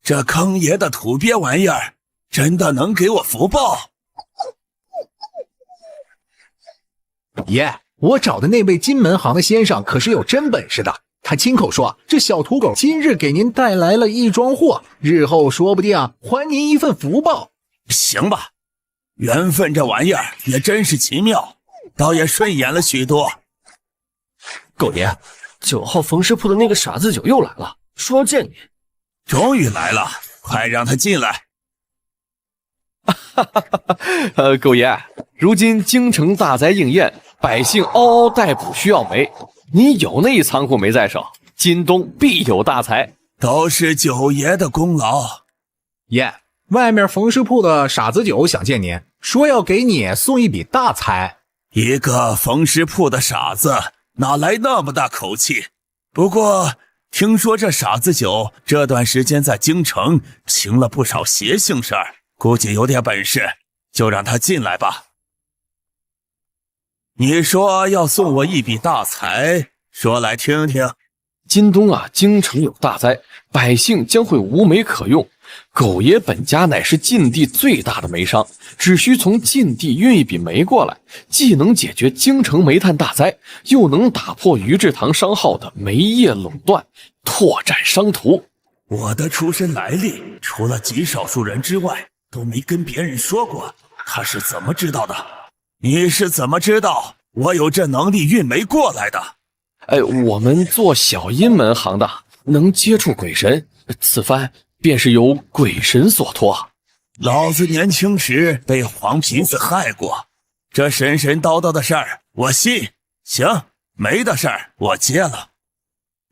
S7: 这坑爷的土鳖玩意儿，真的能给我福报？
S4: 爷，我找的那位金门行的先生可是有真本事的。他亲口说，这小土狗今日给您带来了一桩货，日后说不定还您一份福报。
S7: 行吧，缘分这玩意儿也真是奇妙，倒也顺眼了许多。
S8: 狗爷，9号缝尸铺的那个傻子九又来了，说要见你。
S7: 终于来了，快让他进来。
S1: 狗爷，如今京城大灾应验，百姓嗷嗷待哺，需要煤。你有那一仓库煤在手，今冬必有大财。
S7: 都是九爷的功劳。
S4: 爷，外面冯氏铺的傻子九想见您，说要给你送一笔大财。
S7: 一个冯氏铺的傻子，哪来那么大口气？不过听说这傻子九这段时间在京城行了不少邪性事儿，估计有点本事，就让他进来吧。你说要送我一笔大财，说来听听。
S1: 今冬啊，京城有大灾，百姓将会无煤可用。狗爷本家乃是晋地最大的煤商，只需从晋地运一笔煤过来，既能解决京城煤炭大灾，又能打破于志堂商号的煤业垄断，拓展商途。
S7: 我的出身来历，除了极少数人之外，都没跟别人说过。他是怎么知道的？你是怎么知道我有这能力运煤过来的？
S1: 我们做小阴门行的，能接触鬼神，此番便是由鬼神所托。
S7: 老子年轻时被黄皮子害过，这神神叨叨的事儿我信。行，煤的事儿我接了。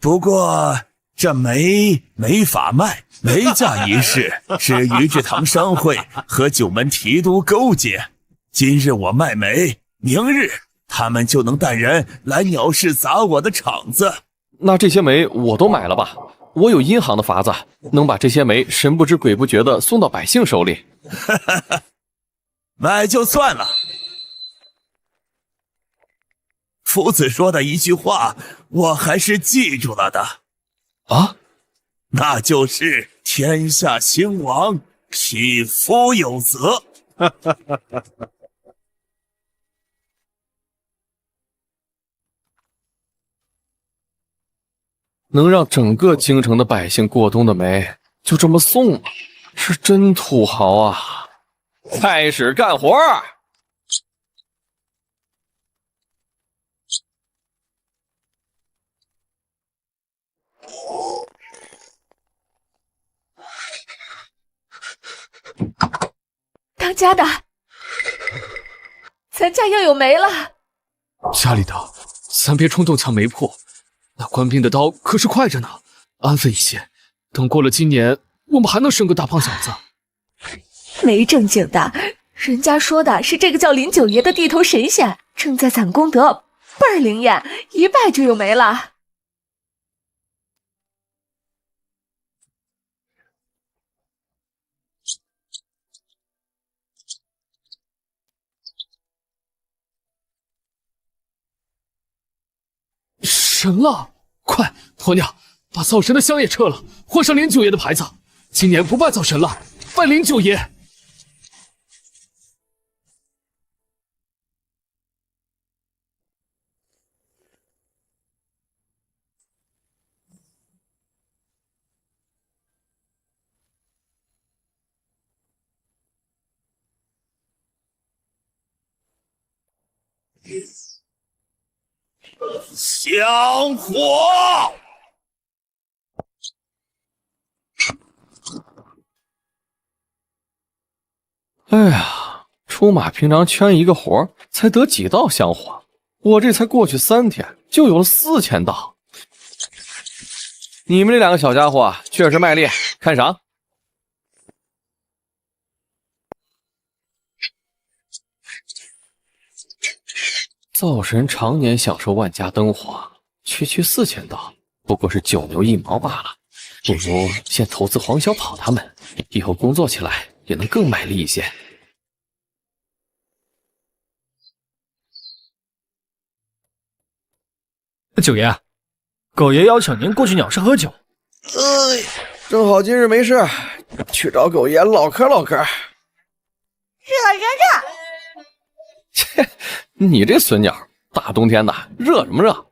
S7: 不过这煤没法卖，煤价一事是于志堂商会和九门提督勾结。今日我卖煤，明日他们就能带人来鸟市砸我的场子。
S1: 那这些煤我都买了吧？我有阴行的法子，能把这些煤神不知鬼不觉地送到百姓手里。
S7: 买就算了。夫子说的一句话，我还是记住了的。
S1: 啊？
S7: 那就是天下兴亡，匹夫有责。
S1: 能让整个京城的百姓过冬的煤就这么送了，是真土豪啊！开始干活。
S16: 当家的，咱家要有煤了。
S9: 家里的，咱别冲动抢煤铺。那官兵的刀可是快着呢，安分一些。等过了今年，我们还能生个大胖小子。
S16: 没正经的，人家说的是这个叫林九爷的地头神仙正在攒功德，倍儿灵验，一拜就有煤了。
S9: 神了！快，婆娘，把灶神的香也撤了，换上林九爷的牌子。今年不拜灶神了，拜林九爷。
S7: 香火！
S1: 哎呀，出马平常圈一个活才得几道香火，我这才过去3天就有了4000道。你们这2个小家伙确实卖力，看赏。灶神常年享受万家灯火，区区4000道，不过是9牛1毛罢了。不如先投资黄小跑他们，以后工作起来也能更卖力一些。
S8: 九爷，狗爷邀请您过去鸟市喝酒。
S1: 正好今日没事，去找狗爷唠嗑唠嗑。
S6: 热！
S1: 切，你这损鸟，大冬天的热什么热？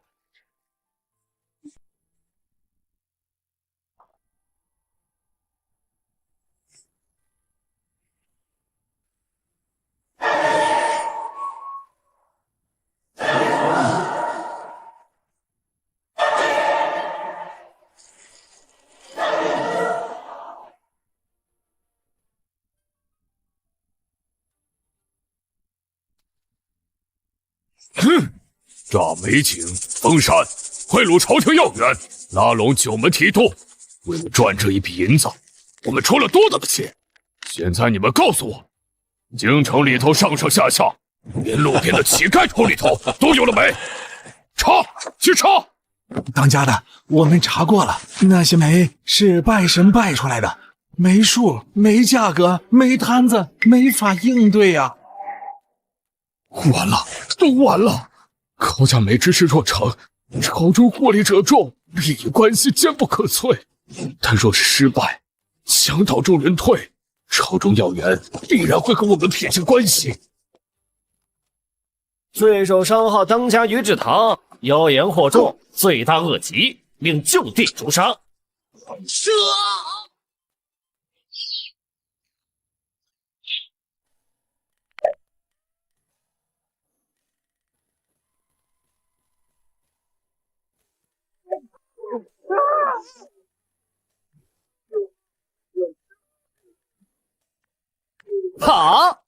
S10: 大美景封禅，贿赂朝廷要员，拉拢九门提督，为了赚这一笔银子，我们出了多大的钱？现在你们告诉我，京城里头上上下下，连路边的乞丐头里头都有了没？查，去查！
S4: 当家的，我们查过了，那些煤是拜神拜出来的，没数、没价格、没摊子，没法应对呀。
S10: 完了，都完了！高家煤之事若成，朝中获利者众，利益关系坚不可摧。但若是失败，墙倒众人退，朝中要员必然会和我们撇清关系。
S8: 罪首商号当家于志堂，妖言惑众，罪大恶极，令就地诛杀。
S13: 好，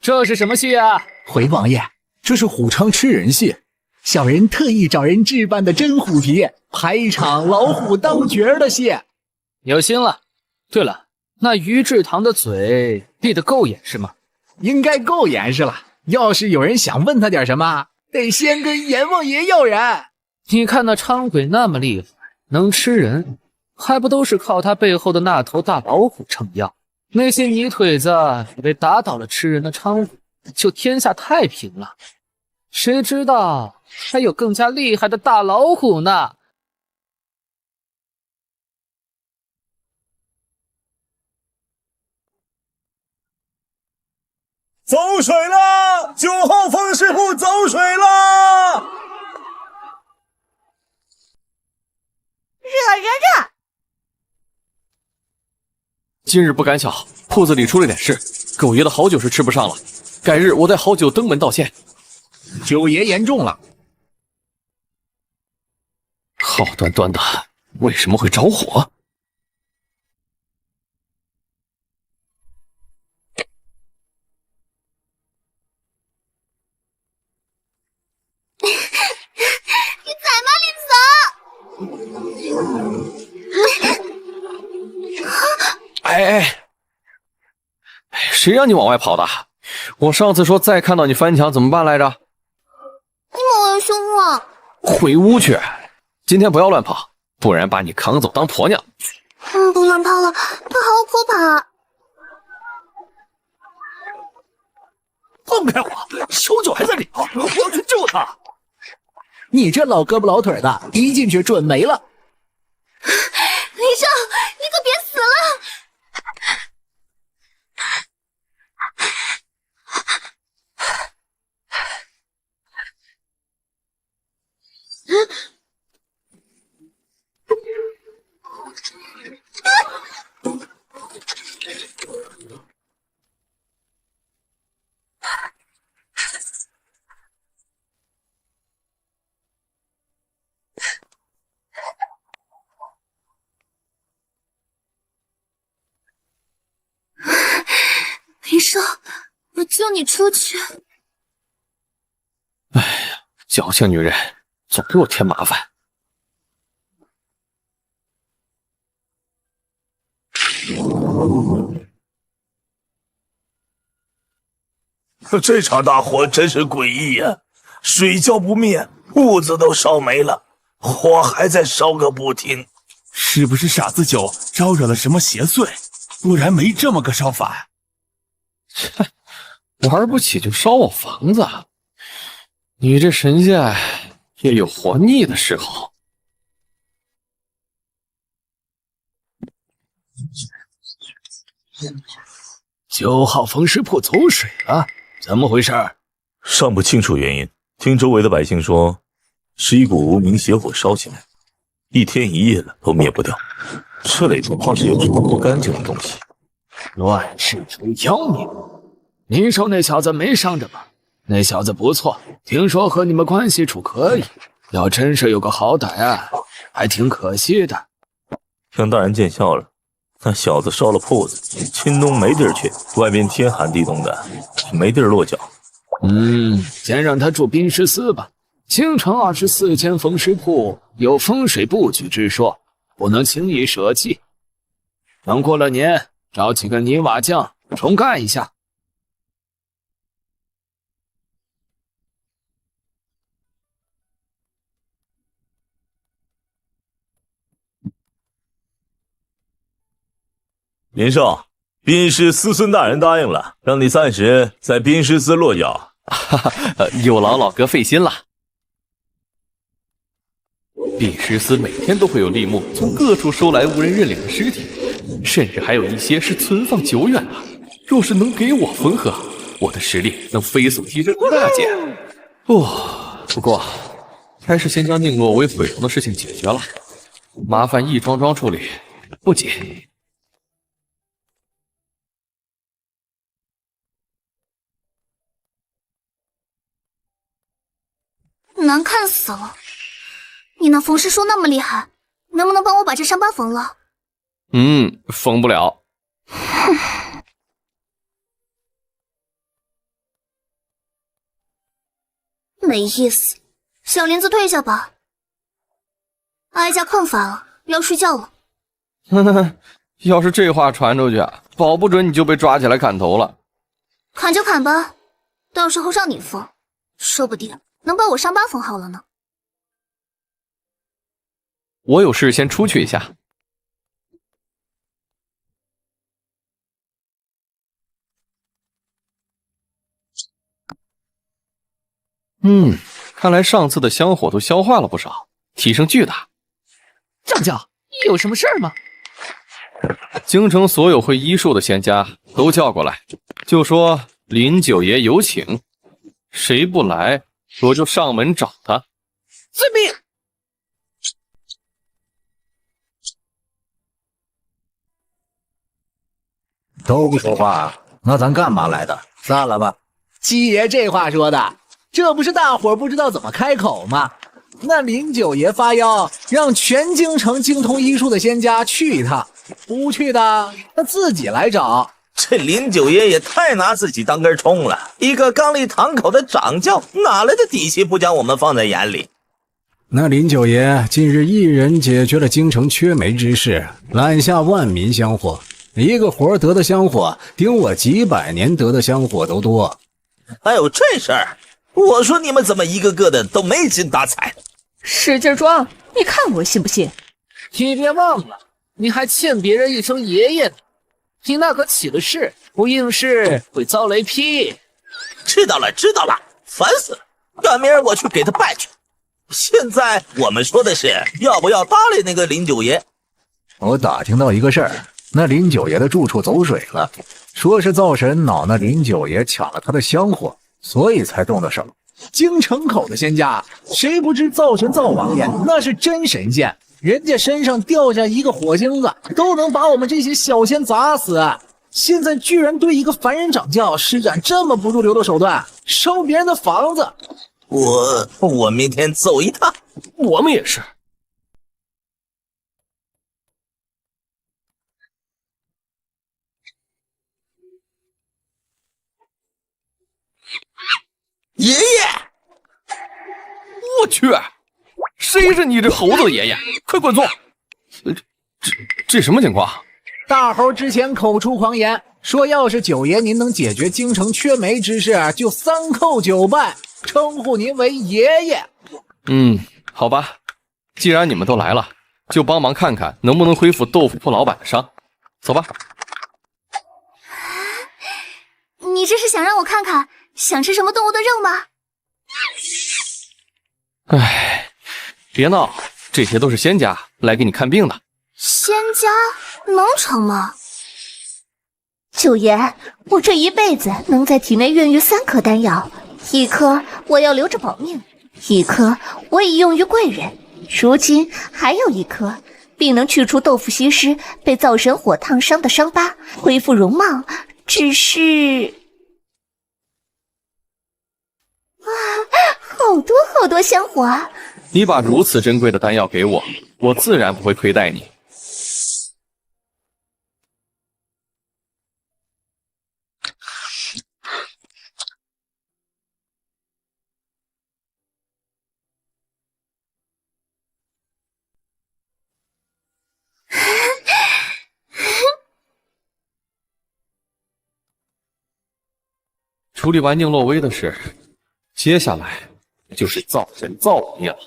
S13: 这是什么戏啊？
S2: 回王爷，这是虎昌吃人戏，小人特意找人置办的真虎皮，拍一场老虎当角的戏。
S13: 有心了。对了，那于志堂的嘴闭得够严是吗？
S2: 应该够严实了。要是有人想问他点什么，得先跟阎王爷要人。
S13: 你看那昌鬼那么厉害，能吃人，还不都是靠他背后的那头大老虎撑腰？那些泥腿子以为打倒了吃人的昌虎，就天下太平了，谁知道还有更加厉害的大老虎呢。
S5: 走水了！9号风师傅走水了！
S6: 热！
S1: 今日不赶巧，铺子里出了点事，狗爷的好酒是吃不上了。改日我带好酒登门道歉。
S2: 九爷言重了。
S1: 好端端的，为什么会着火？
S6: 你在哪里走？
S1: 哎，谁让你往外跑的？我上次说再看到你翻墙怎么办来着？
S6: 你莫凶我！
S1: 回屋去，今天不要乱跑，不然把你扛走当婆娘。
S6: 不乱跑了，他好可怕！
S8: 放开我！小九还在里头，我要去救他！
S2: 你这老胳膊老腿的，一进去准没了。
S6: 李少，你可别死了！李少，我救你出去。
S1: 哎呀，矫情女人，总给我添麻烦。
S5: 这场大火真是诡异呀！水浇不灭，屋子都烧没了，火还在烧个不停。
S7: 是不是傻子九招惹了什么邪祟？不然没这么个烧法。
S1: 玩不起就烧我房子，你这神仙也有活腻的时候。
S10: 9号风师铺走水了，怎么回事？
S5: 尚不清楚原因，听周围的百姓说，是一股无名邪火烧起来，一天一夜了都灭不掉。这里头怕是有什么不干净的东西。
S10: 乱世出妖孽！你说那小子没伤着吧？那小子不错，听说和你们关系处可以。要真是有个好歹啊，还挺可惜的。
S5: 向大人见笑了。那小子烧了铺子，亲东没地儿去，外边天寒地冻的，没地儿落脚。
S10: 先让他住宾师司吧。京城24间缝尸铺有风水布局之说，不能轻易舍弃。等过了年，找几个泥瓦匠重干一下。
S17: 林胜，宾师司孙大人答应了，让你暂时在宾师司落脚。
S1: 有劳老哥费心了。宾师司每天都会有吏目从各处收来无人认领的尸体，甚至还有一些是存放久远的。若是能给我缝合，我的实力能飞速提升大截。不过还是先将宁洛为毁容的事情解决了，麻烦易庄庄处理，不急。
S6: 难看死了！你那缝尸术那么厉害，能不能帮我把这伤疤缝了？
S1: 缝不了。
S6: 没意思，小林子退下吧。哀家困乏了，要睡觉了。
S1: 要是这话传出去，保不准你就被抓起来砍头了。
S6: 砍就砍吧，到时候让你缝，说不定能把我伤疤缝好了呢。
S1: 我有事先出去一下。看来上次的香火都消化了不少，提升巨大。
S12: 将将，有什么事儿吗？
S1: 京城所有会医术的仙家都叫过来，就说林九爷有请，谁不来，我就上门找他。
S12: 遵命。
S4: 都不说话，那咱干嘛来的？散了吧。
S12: 七爷这话说的，这不是大伙不知道怎么开口吗？那林九爷发邀，让全京城精通医术的仙家去一趟，不去的他自己来找。
S14: 这林九爷也太拿自己当根葱了，一个刚立堂口的掌教，哪来的底气不将我们放在眼里？
S4: 那林九爷近日一人解决了京城缺煤之事，揽下万民香火，一个活得的香火顶我几百年得的香火都多。
S14: 还有这事儿，我说你们怎么一个个的都没精打采？
S16: 使劲装，你看我信不信？
S12: 你别忘了，你还欠别人一声爷爷呢。你那可起了事，不应是会遭雷劈。
S14: 知道了，知道了，烦死了！赶明儿我去给他拜去。现在我们说的是要不要搭理那个林九爷。
S4: 我打听到一个事儿，那林九爷的住处走水了，说是灶神恼那林九爷抢了他的香火，所以才动的手。
S12: 京城口的仙家，谁不知灶神灶王爷那是真神仙，人家身上掉下一个火星子，都能把我们这些小仙砸死。现在居然对一个凡人掌教施展这么不入流的手段，烧别人的房子。
S14: 我明天走一趟。
S8: 我们也是。
S14: 爷爷，
S1: 我去，谁是你这猴子的爷爷？快滚坐！这什么情况？
S12: 大猴之前口出狂言，说要是九爷您能解决京城缺煤之事，就3叩9拜，称呼您为爷爷。
S1: 好吧，既然你们都来了，就帮忙看看能不能恢复豆腐铺老板的伤。走吧。
S6: 你这是想让我看看想吃什么动物的肉吗？
S1: 哎，别闹，这些都是仙家来给你看病的。
S6: 仙家能成吗？九爷，我这一辈子能在体内孕育3颗丹药，1颗我要留着保命，1颗我已用于贵人，如今还有1颗，并能去除豆腐西施被灶神火烫伤的伤疤，恢复容貌。只是好多好多香火啊！
S1: 你把如此珍贵的丹药给我，我自然不会亏待你。处理完宁洛威的事，接下来就是造神造王爷了。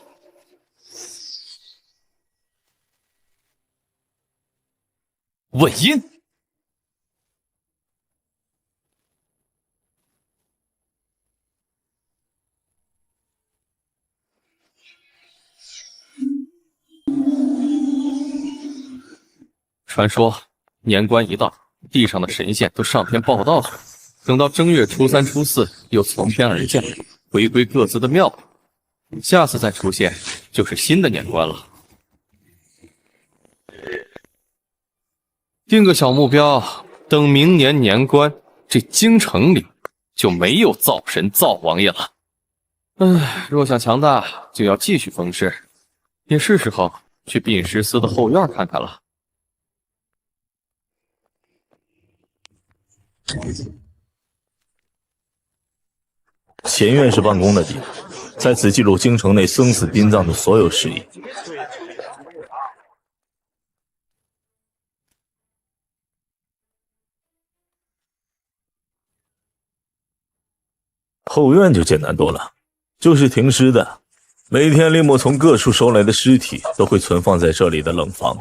S1: 问阴。传说年关一到，地上的神仙都上天报道去了，等到正月初三、初四又从天而降，回归各自的庙里。下次再出现就是新的年关了。定个小目标，等明年年关，这京城里就没有灶神灶王爷了。若想强大，就要继续封事，也是时候去殡尸司的后院看看了。
S17: 前院是办公的地方，在此记录京城内生死殡葬的所有事宜。后院就简单多了，就是停尸的。每天林某从各处收来的尸体都会存放在这里的冷房，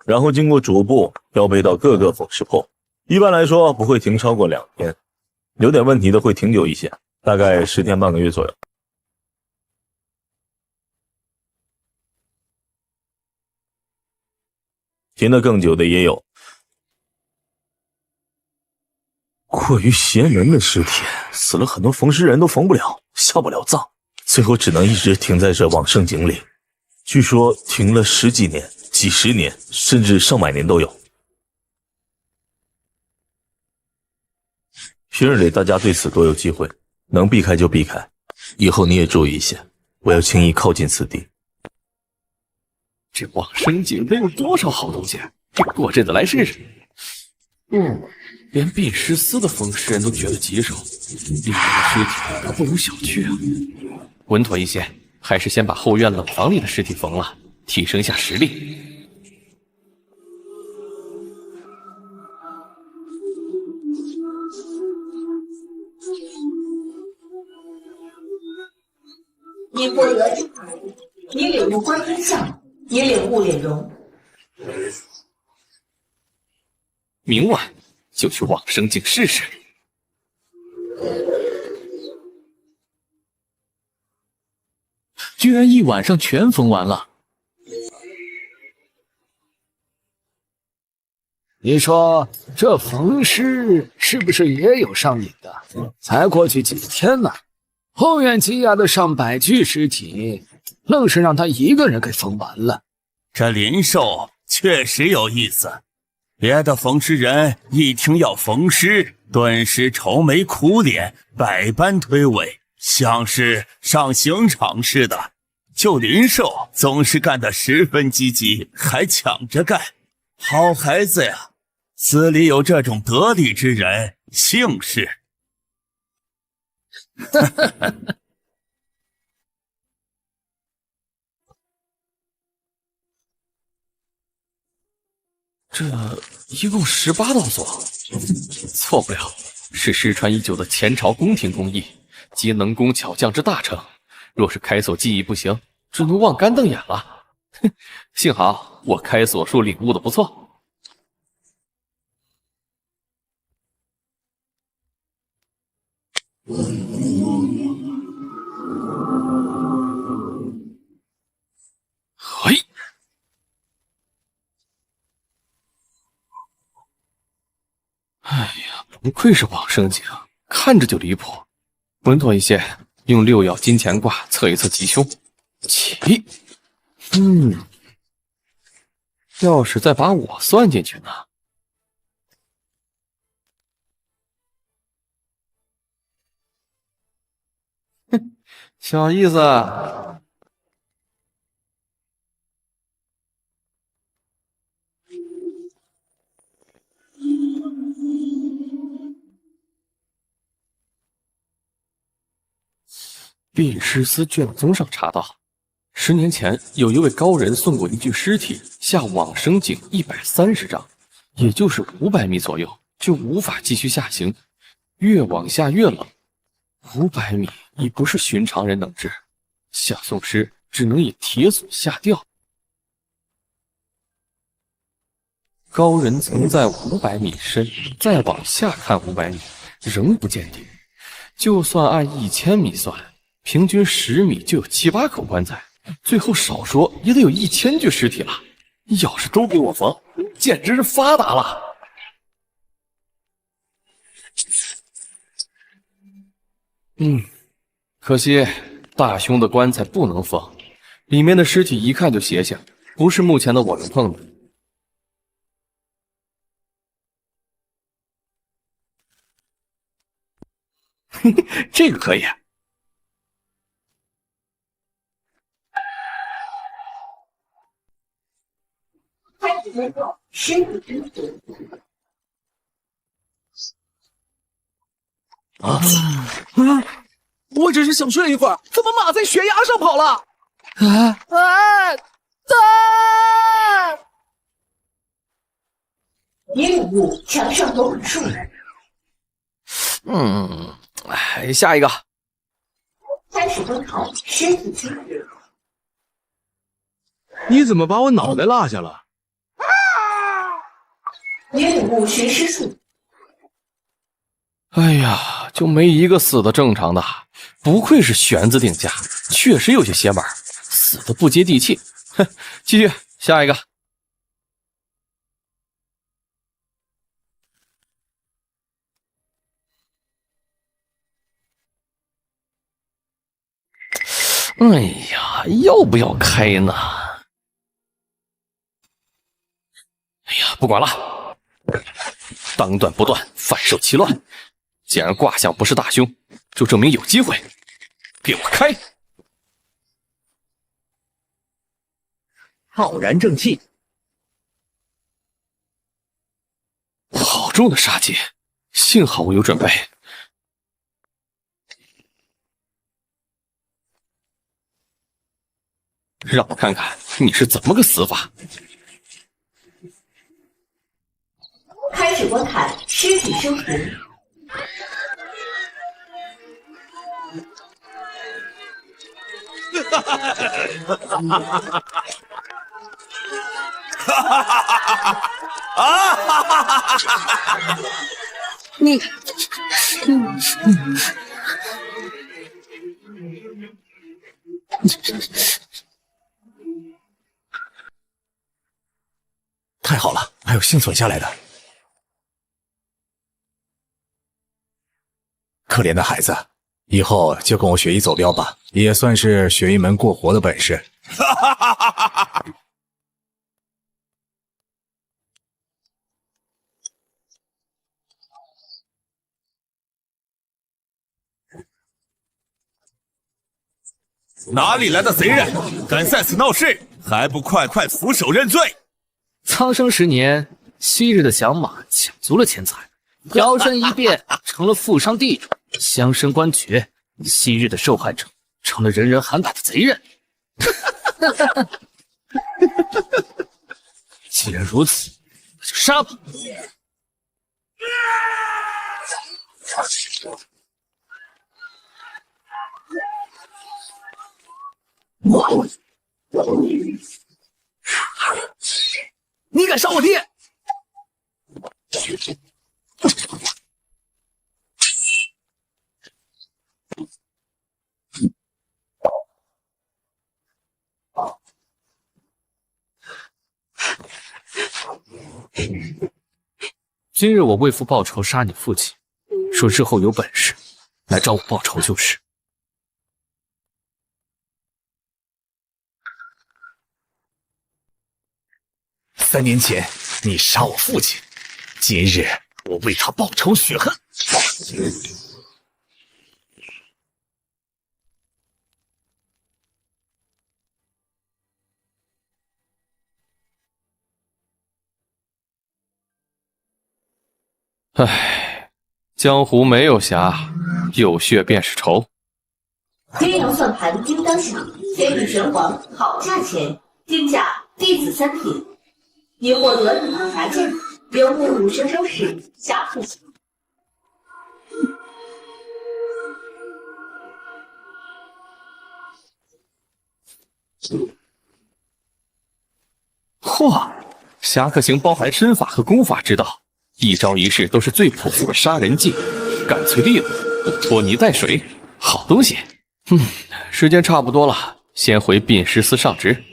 S17: 然后经过主部调配到各个缝尸铺。一般来说不会停超过2天，有点问题的会停久一些，大概10天半个月左右。停得更久的也有。过于邪门的尸体，死了很多缝尸人都缝不了，下不了葬，最后只能一直停在这往生井里。据说停了10几年、几十年，甚至上百年都有。平日里大家对此多有忌讳，能避开就避开。以后你也注意一些，不要轻易靠近此地。
S1: 这往生井得有多少好东西？过阵子来试试。连殡尸司的封尸人都觉得棘手，里面的尸体可不容小觑啊！稳妥一些，还是先把后院冷房里的尸体缝了，提升下实力。
S3: 你获得你领悟观天象，你领悟脸容。
S1: 明晚就去往生井试试。
S12: 居然一晚上全缝完了。
S13: 你说这冯尸是不是也有上瘾的？才过去几天呢，后院积压的上百具尸体，愣是让他一个人给缝完了。
S14: 这林寿确实有意思。别的缝尸人一听要缝尸，顿时愁眉苦脸，百般推诿，像是上刑场似的。就林寿总是干得十分积极，还抢着干。好孩子呀，司里有这种得力之人，幸事。
S1: 这一共18道锁，错不了，是失传已久的前朝宫廷工艺，集能工巧匠之大成。若是开锁技艺不行，只能望干瞪眼了。幸好我开锁术领悟的不错。嘿。哎呀，不愧是往生井，看着就离谱。稳妥一些，用6爻金钱卦测一测吉凶。起，要是再把我算进去呢？哼，小意思。殡尸司卷宗上查到，10年前有一位高人送过一具尸体下往生井130丈，也就是500米左右，就无法继续下行。越往下越冷，500米已不是寻常人能至，下送时只能以铁索下吊。高人曾在500米深，再往下看500米，仍不见底。就算按1000米算，平均10米就有7、8口棺材，最后少说也得有1000具尸体了。要是都给我缝，简直是发达了。可惜大凶的棺材不能缝，里面的尸体一看就邪性，不是目前的我能碰的。这个可以。
S3: 开始工作，身体真足。
S12: 我只是想睡一会儿，怎么马在悬崖上跑了？
S3: 你领悟墙上有本树。
S1: 下一个。
S3: 开始观考，身体轻实。
S11: 你怎么把我脑袋落下了？
S3: 你领悟寻尸术。
S1: 哎呀，就没一个死的正常的，不愧是玄子定家，确实有些邪门，死的不接地气。哼，继续下一个。哎呀，要不要开呢？哎呀，不管了，当断不断，反受其乱。既然卦象不是大凶，就证明有机会。给我开！
S12: 浩然正气，
S1: 好重的杀气，幸好我有准备。让我看看你是怎么个死法。
S3: 开始观看尸体生存。
S12: 你，
S2: 太好了，还有幸存下来的。可怜的孩子，以后就跟我学艺走镖吧，也算是学一门过活的本事。
S7: 哪里来的贼人，敢在此闹事，还不快快俯首认罪！
S13: 苍生10年，昔日的响马抢足了钱财，摇身一变成了富商地主，乡绅官爵，昔日的受害者成了人人喊打的贼人。既然如此，那就杀吧！
S12: 你敢杀我爹！
S13: 今日我为父报仇，杀你父亲，说日后有本事来找我报仇就是。
S2: 3年前你杀我父亲，今日我为他报仇雪恨。
S1: 唉，江湖没有侠，有血便是仇。
S3: 阴阳算盘叮当响，天地玄黄好价钱，定价弟子3品。你获得礼物杂件，人物5神招式加附。
S1: 嚯，侠客行包含身法和功法之道，一招一式都是最朴素的杀人技，干脆利落，拖泥带水，好东西。时间差不多了，先回殡尸司上职。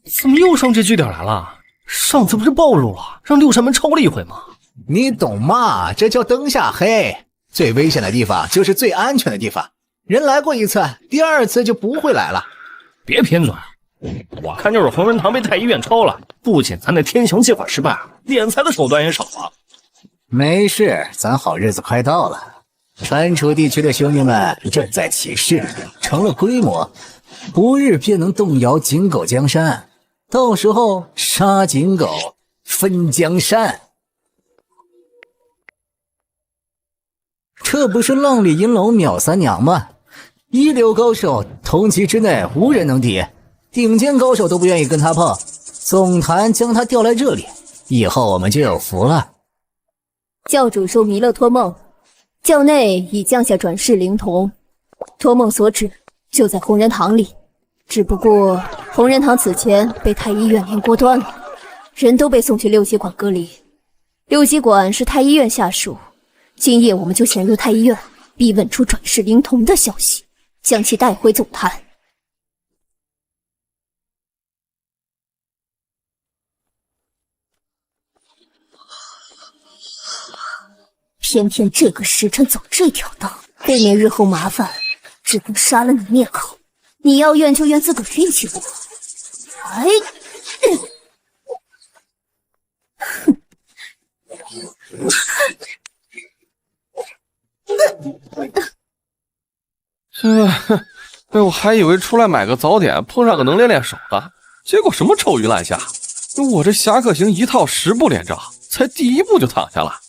S8: 怎么又上这据点来了？上次不是暴露了，让六扇门抽了一回吗？
S12: 你懂吗？这叫灯下黑。最危险的地方就是最安全的地方。人来过一次，第二次就不会来了。
S8: 别偏嘴，我看就是弘仁堂被太医院抽了，不仅咱那天雄计划失败，敛财的手段也少了。
S12: 没事，咱好日子快到了。川楚地区的兄弟们正在起事，成了规模，不日便能动摇井狗江山。到时候杀井狗，分江山。这不是浪里银楼秒三娘吗？一流高手，同级之内无人能敌，顶尖高手都不愿意跟他碰。总坛将他调来这里，以后我们就有福了。
S6: 教主受弥勒托梦，教内已降下转世灵童，托梦所指就在弘仁堂里。只不过弘仁堂此前被太医院连锅端了，人都被送去六极馆隔离。六极馆是太医院下属，今夜我们就潜入太医院，逼问出转世灵童的消息，将其带回总坛。偏偏这个时辰走这条道，未免日后麻烦，只能杀了你灭口。你要怨就怨自个儿运气不好。哎，
S1: 我还以为出来买个早点碰上个能练练手的，结果什么臭鱼烂虾。我这侠客行一套10步连招，才第1步就躺下了。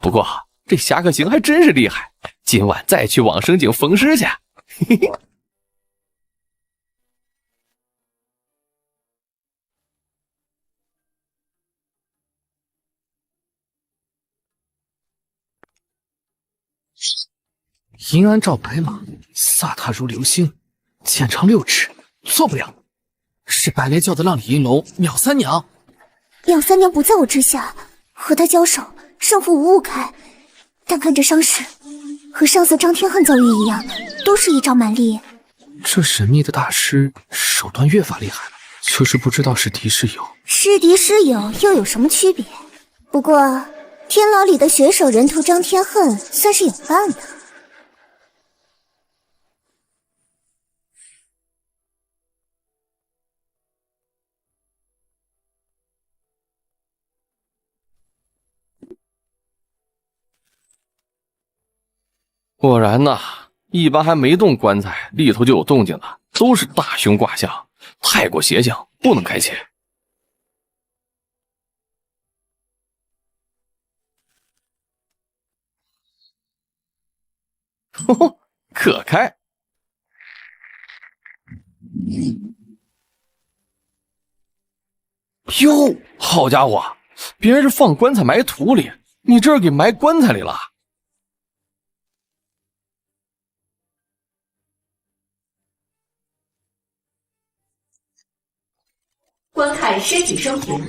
S1: 不过这侠客行还真是厉害，今晚再去往生井逢尸去。
S4: 银鞍照白马，飒沓如流星，剑长6尺，做不了。是百雷教的浪里银楼秒三娘。
S6: 秒三娘不在我之下，和他交手，胜负无误开。但看这伤势，和上次张天恨遭遇一样，都是一招蛮力。
S9: 这神秘的大师手段越发厉害了，就是不知道是敌是友。
S6: 是敌是友又有什么区别？不过天牢里的血手人头张天恨算是有伴的。
S1: 果然呐，一般还没动棺材，里头就有动静的，都是大凶卦象，太过邪性，不能开启。可开。哟，好家伙，别人是放棺材埋土里，你这儿给埋棺材里了。
S3: 观看尸体生平。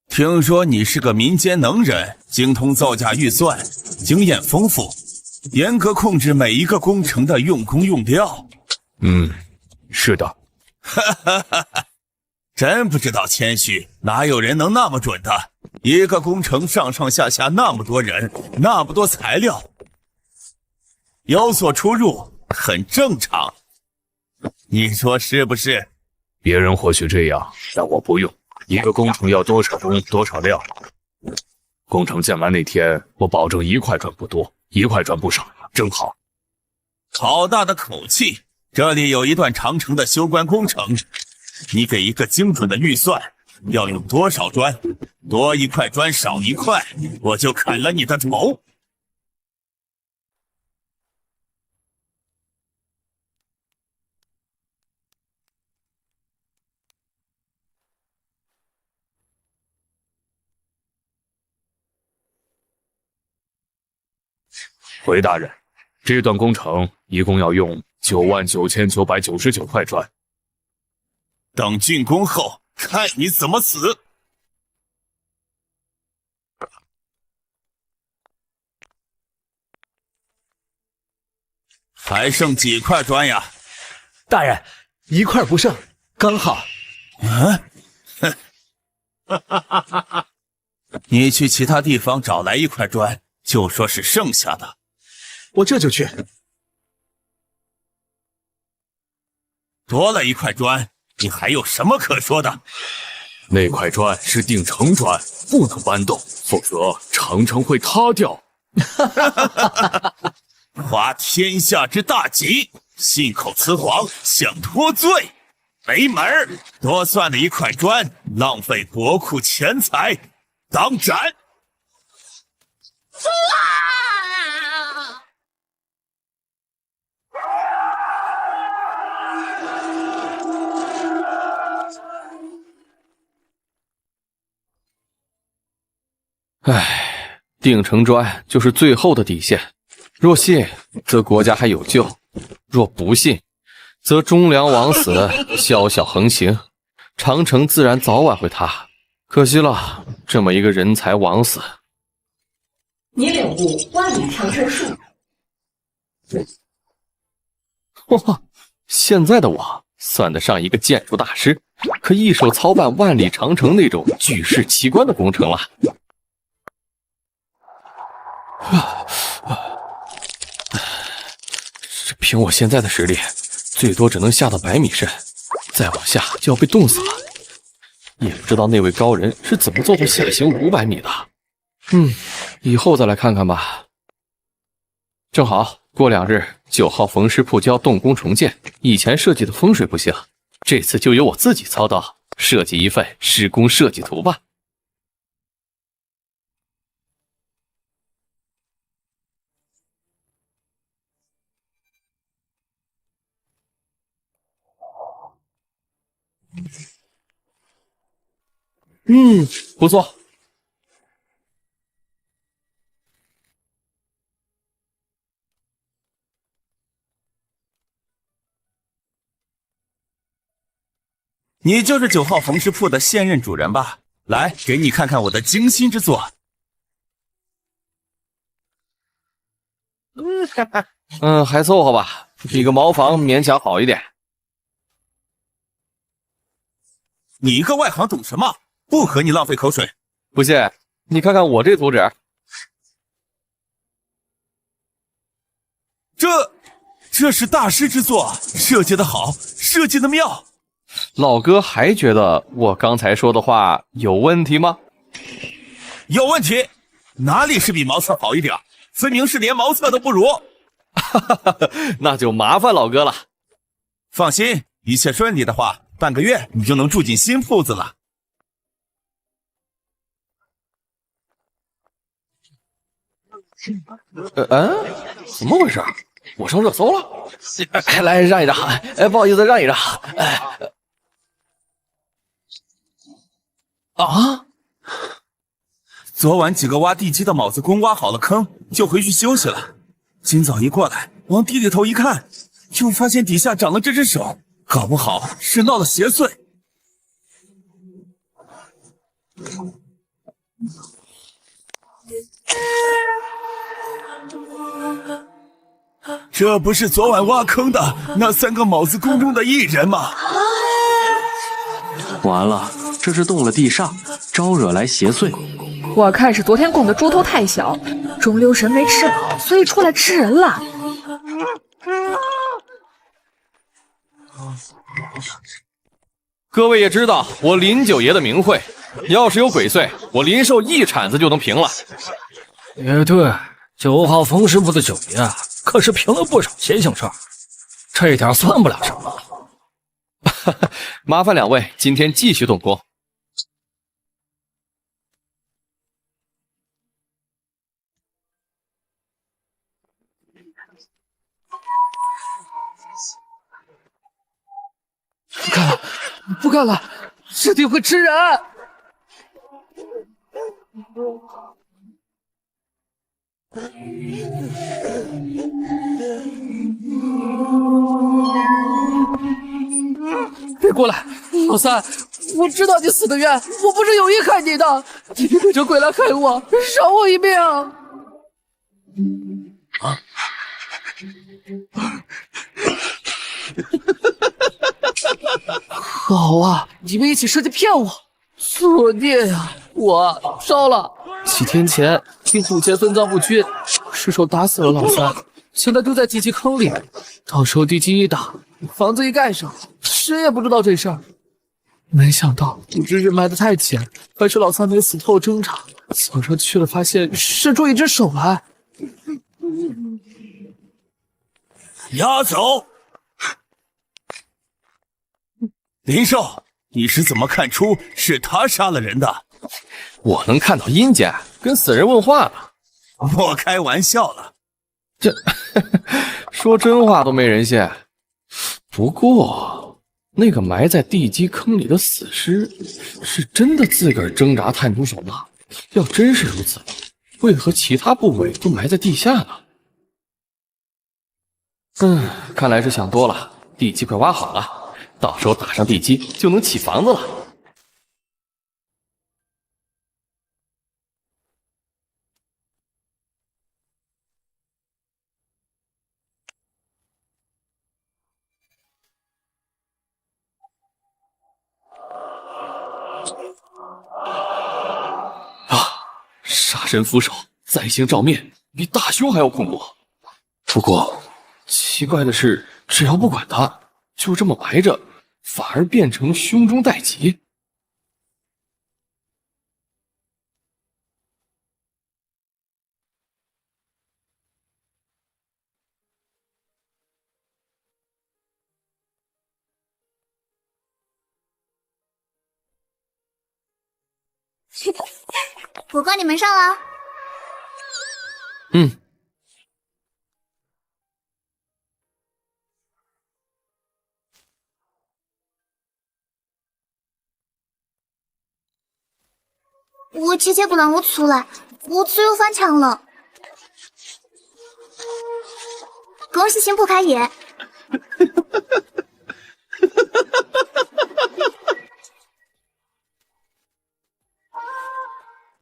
S7: 听说你是个民间能人，精通造价预算，经验丰富，严格控制每一个工程的用工用料。
S10: 是的。
S7: 真不知道谦虚，哪有人能那么准的？一个工程上上下下那么多人，那么多材料，有所出入很正常。你说是不是？
S10: 别人或许这样，但我不用。一个工程要多少工多少料。工程建完那天，我保证1块赚不多，1块赚不少，正好。
S7: 好大的口气！这里有一段长城的修关工程，你给一个精准的预算，要用多少砖？多1块砖少1块，我就砍了你的头。
S9: 回大人，这段工程一共要用99999块砖。
S7: 等竣工后，看你怎么死！还剩几块砖呀？
S4: 大人，1块不剩，刚好。
S7: 你去其他地方找来1块砖，就说是剩下的。
S4: 我这就去。
S7: 多了1块砖，你还有什么可说的？
S9: 那块砖是定城砖，不能搬动，否则长城会塌掉。
S7: 滑天下之大稽，信口雌黄，想脱罪，没门儿！多算了1块砖，浪费国库钱财，当斩！
S1: 唉，定城砖就是最后的底线，若信，则国家还有救；若不信，则忠良枉死，宵小横行，长城自然早晚会塌。可惜了，这么一个人才枉死。
S3: 你领悟万里长城术。
S1: 哇，现在的我算得上一个建筑大师，可一手操办万里长城那种举世奇观的工程了。凭我现在的实力，最多只能下到100米深，再往下就要被冻死了。也不知道那位高人是怎么做到下行500米的。以后再来看看吧。正好过2日，9号缝尸铺就要动工重建，以前设计的风水不行，这次就由我自己操刀，设计一份施工设计图吧。不错。
S7: 你就是9号缝尸铺的现任主人吧？来，给你看看我的精心之作。
S1: 还凑合吧，比个茅房勉强好一点。
S7: 你一个外行懂什么？不和你浪费口水。
S1: 不信，你看看我这图纸。
S7: 这是大师之作，设计的好，设计的妙。
S1: 老哥还觉得我刚才说的话有问题吗？
S7: 有问题，哪里是比茅厕好一点？分明是连茅厕都不如。
S1: 那就麻烦老哥了。
S7: 放心，一切顺利的话，半个月你就能住进新铺子了。
S1: 怎么回事？我上热搜了？来让一让，不好意思，让一让。
S7: 昨晚几个挖地基的卯子工挖好了坑，就回去休息了。今早一过来，往地里头一看，就发现底下长了这只手，搞不好是闹了邪祟。这不是昨晚挖坑的那3个卯子宫中的1人吗？
S1: 完了，这是动了地煞，招惹来邪祟。
S16: 我看是昨天供的猪头太小，中流神没吃饱，所以出来吃人了。
S1: 各位也知道我林九爷的名讳，要是有鬼祟，我林寿一铲子就能平了。
S8: 也对，9号冯师傅的九爷可是平了不少邪性事儿，这一点算不了什么。
S1: 麻烦2位今天继续动工。
S13: 不干了，不干了，这地会吃人！别过来，老三！我知道你死得冤，我不是有意害你的，你别变成鬼来害我，饶我一命！啊！好啊，你们一起设计骗我，作孽呀！我烧了。几天前因祖前分赃不均，失手打死了老三，将他丢在地基坑里。到时候地基一打，房子一盖上，谁也不知道这事儿。没想到不知人埋得太浅，还是老三没死透挣扎。早上去了，发现伸出一只手来，
S14: 押走。林少，你是怎么看出是他杀了人的？
S1: 我能看到阴间，跟死人问话呢。
S14: 我开玩笑了，
S1: 这说真话都没人信。不过，那个埋在地基坑里的死尸，是真的自个儿挣扎探出手吗？要真是如此，为何其他部位都埋在地下呢？看来是想多了。地基快挖好了，到时候打上地基就能起房子了。杀神俯首，在星照面，比大凶还要恐怖。不过，奇怪的是，只要不管他，就这么埋着，反而变成凶中带吉。
S6: 我帮你们上了。我姐姐不让我出来，我只有翻墙了。恭喜新铺开业！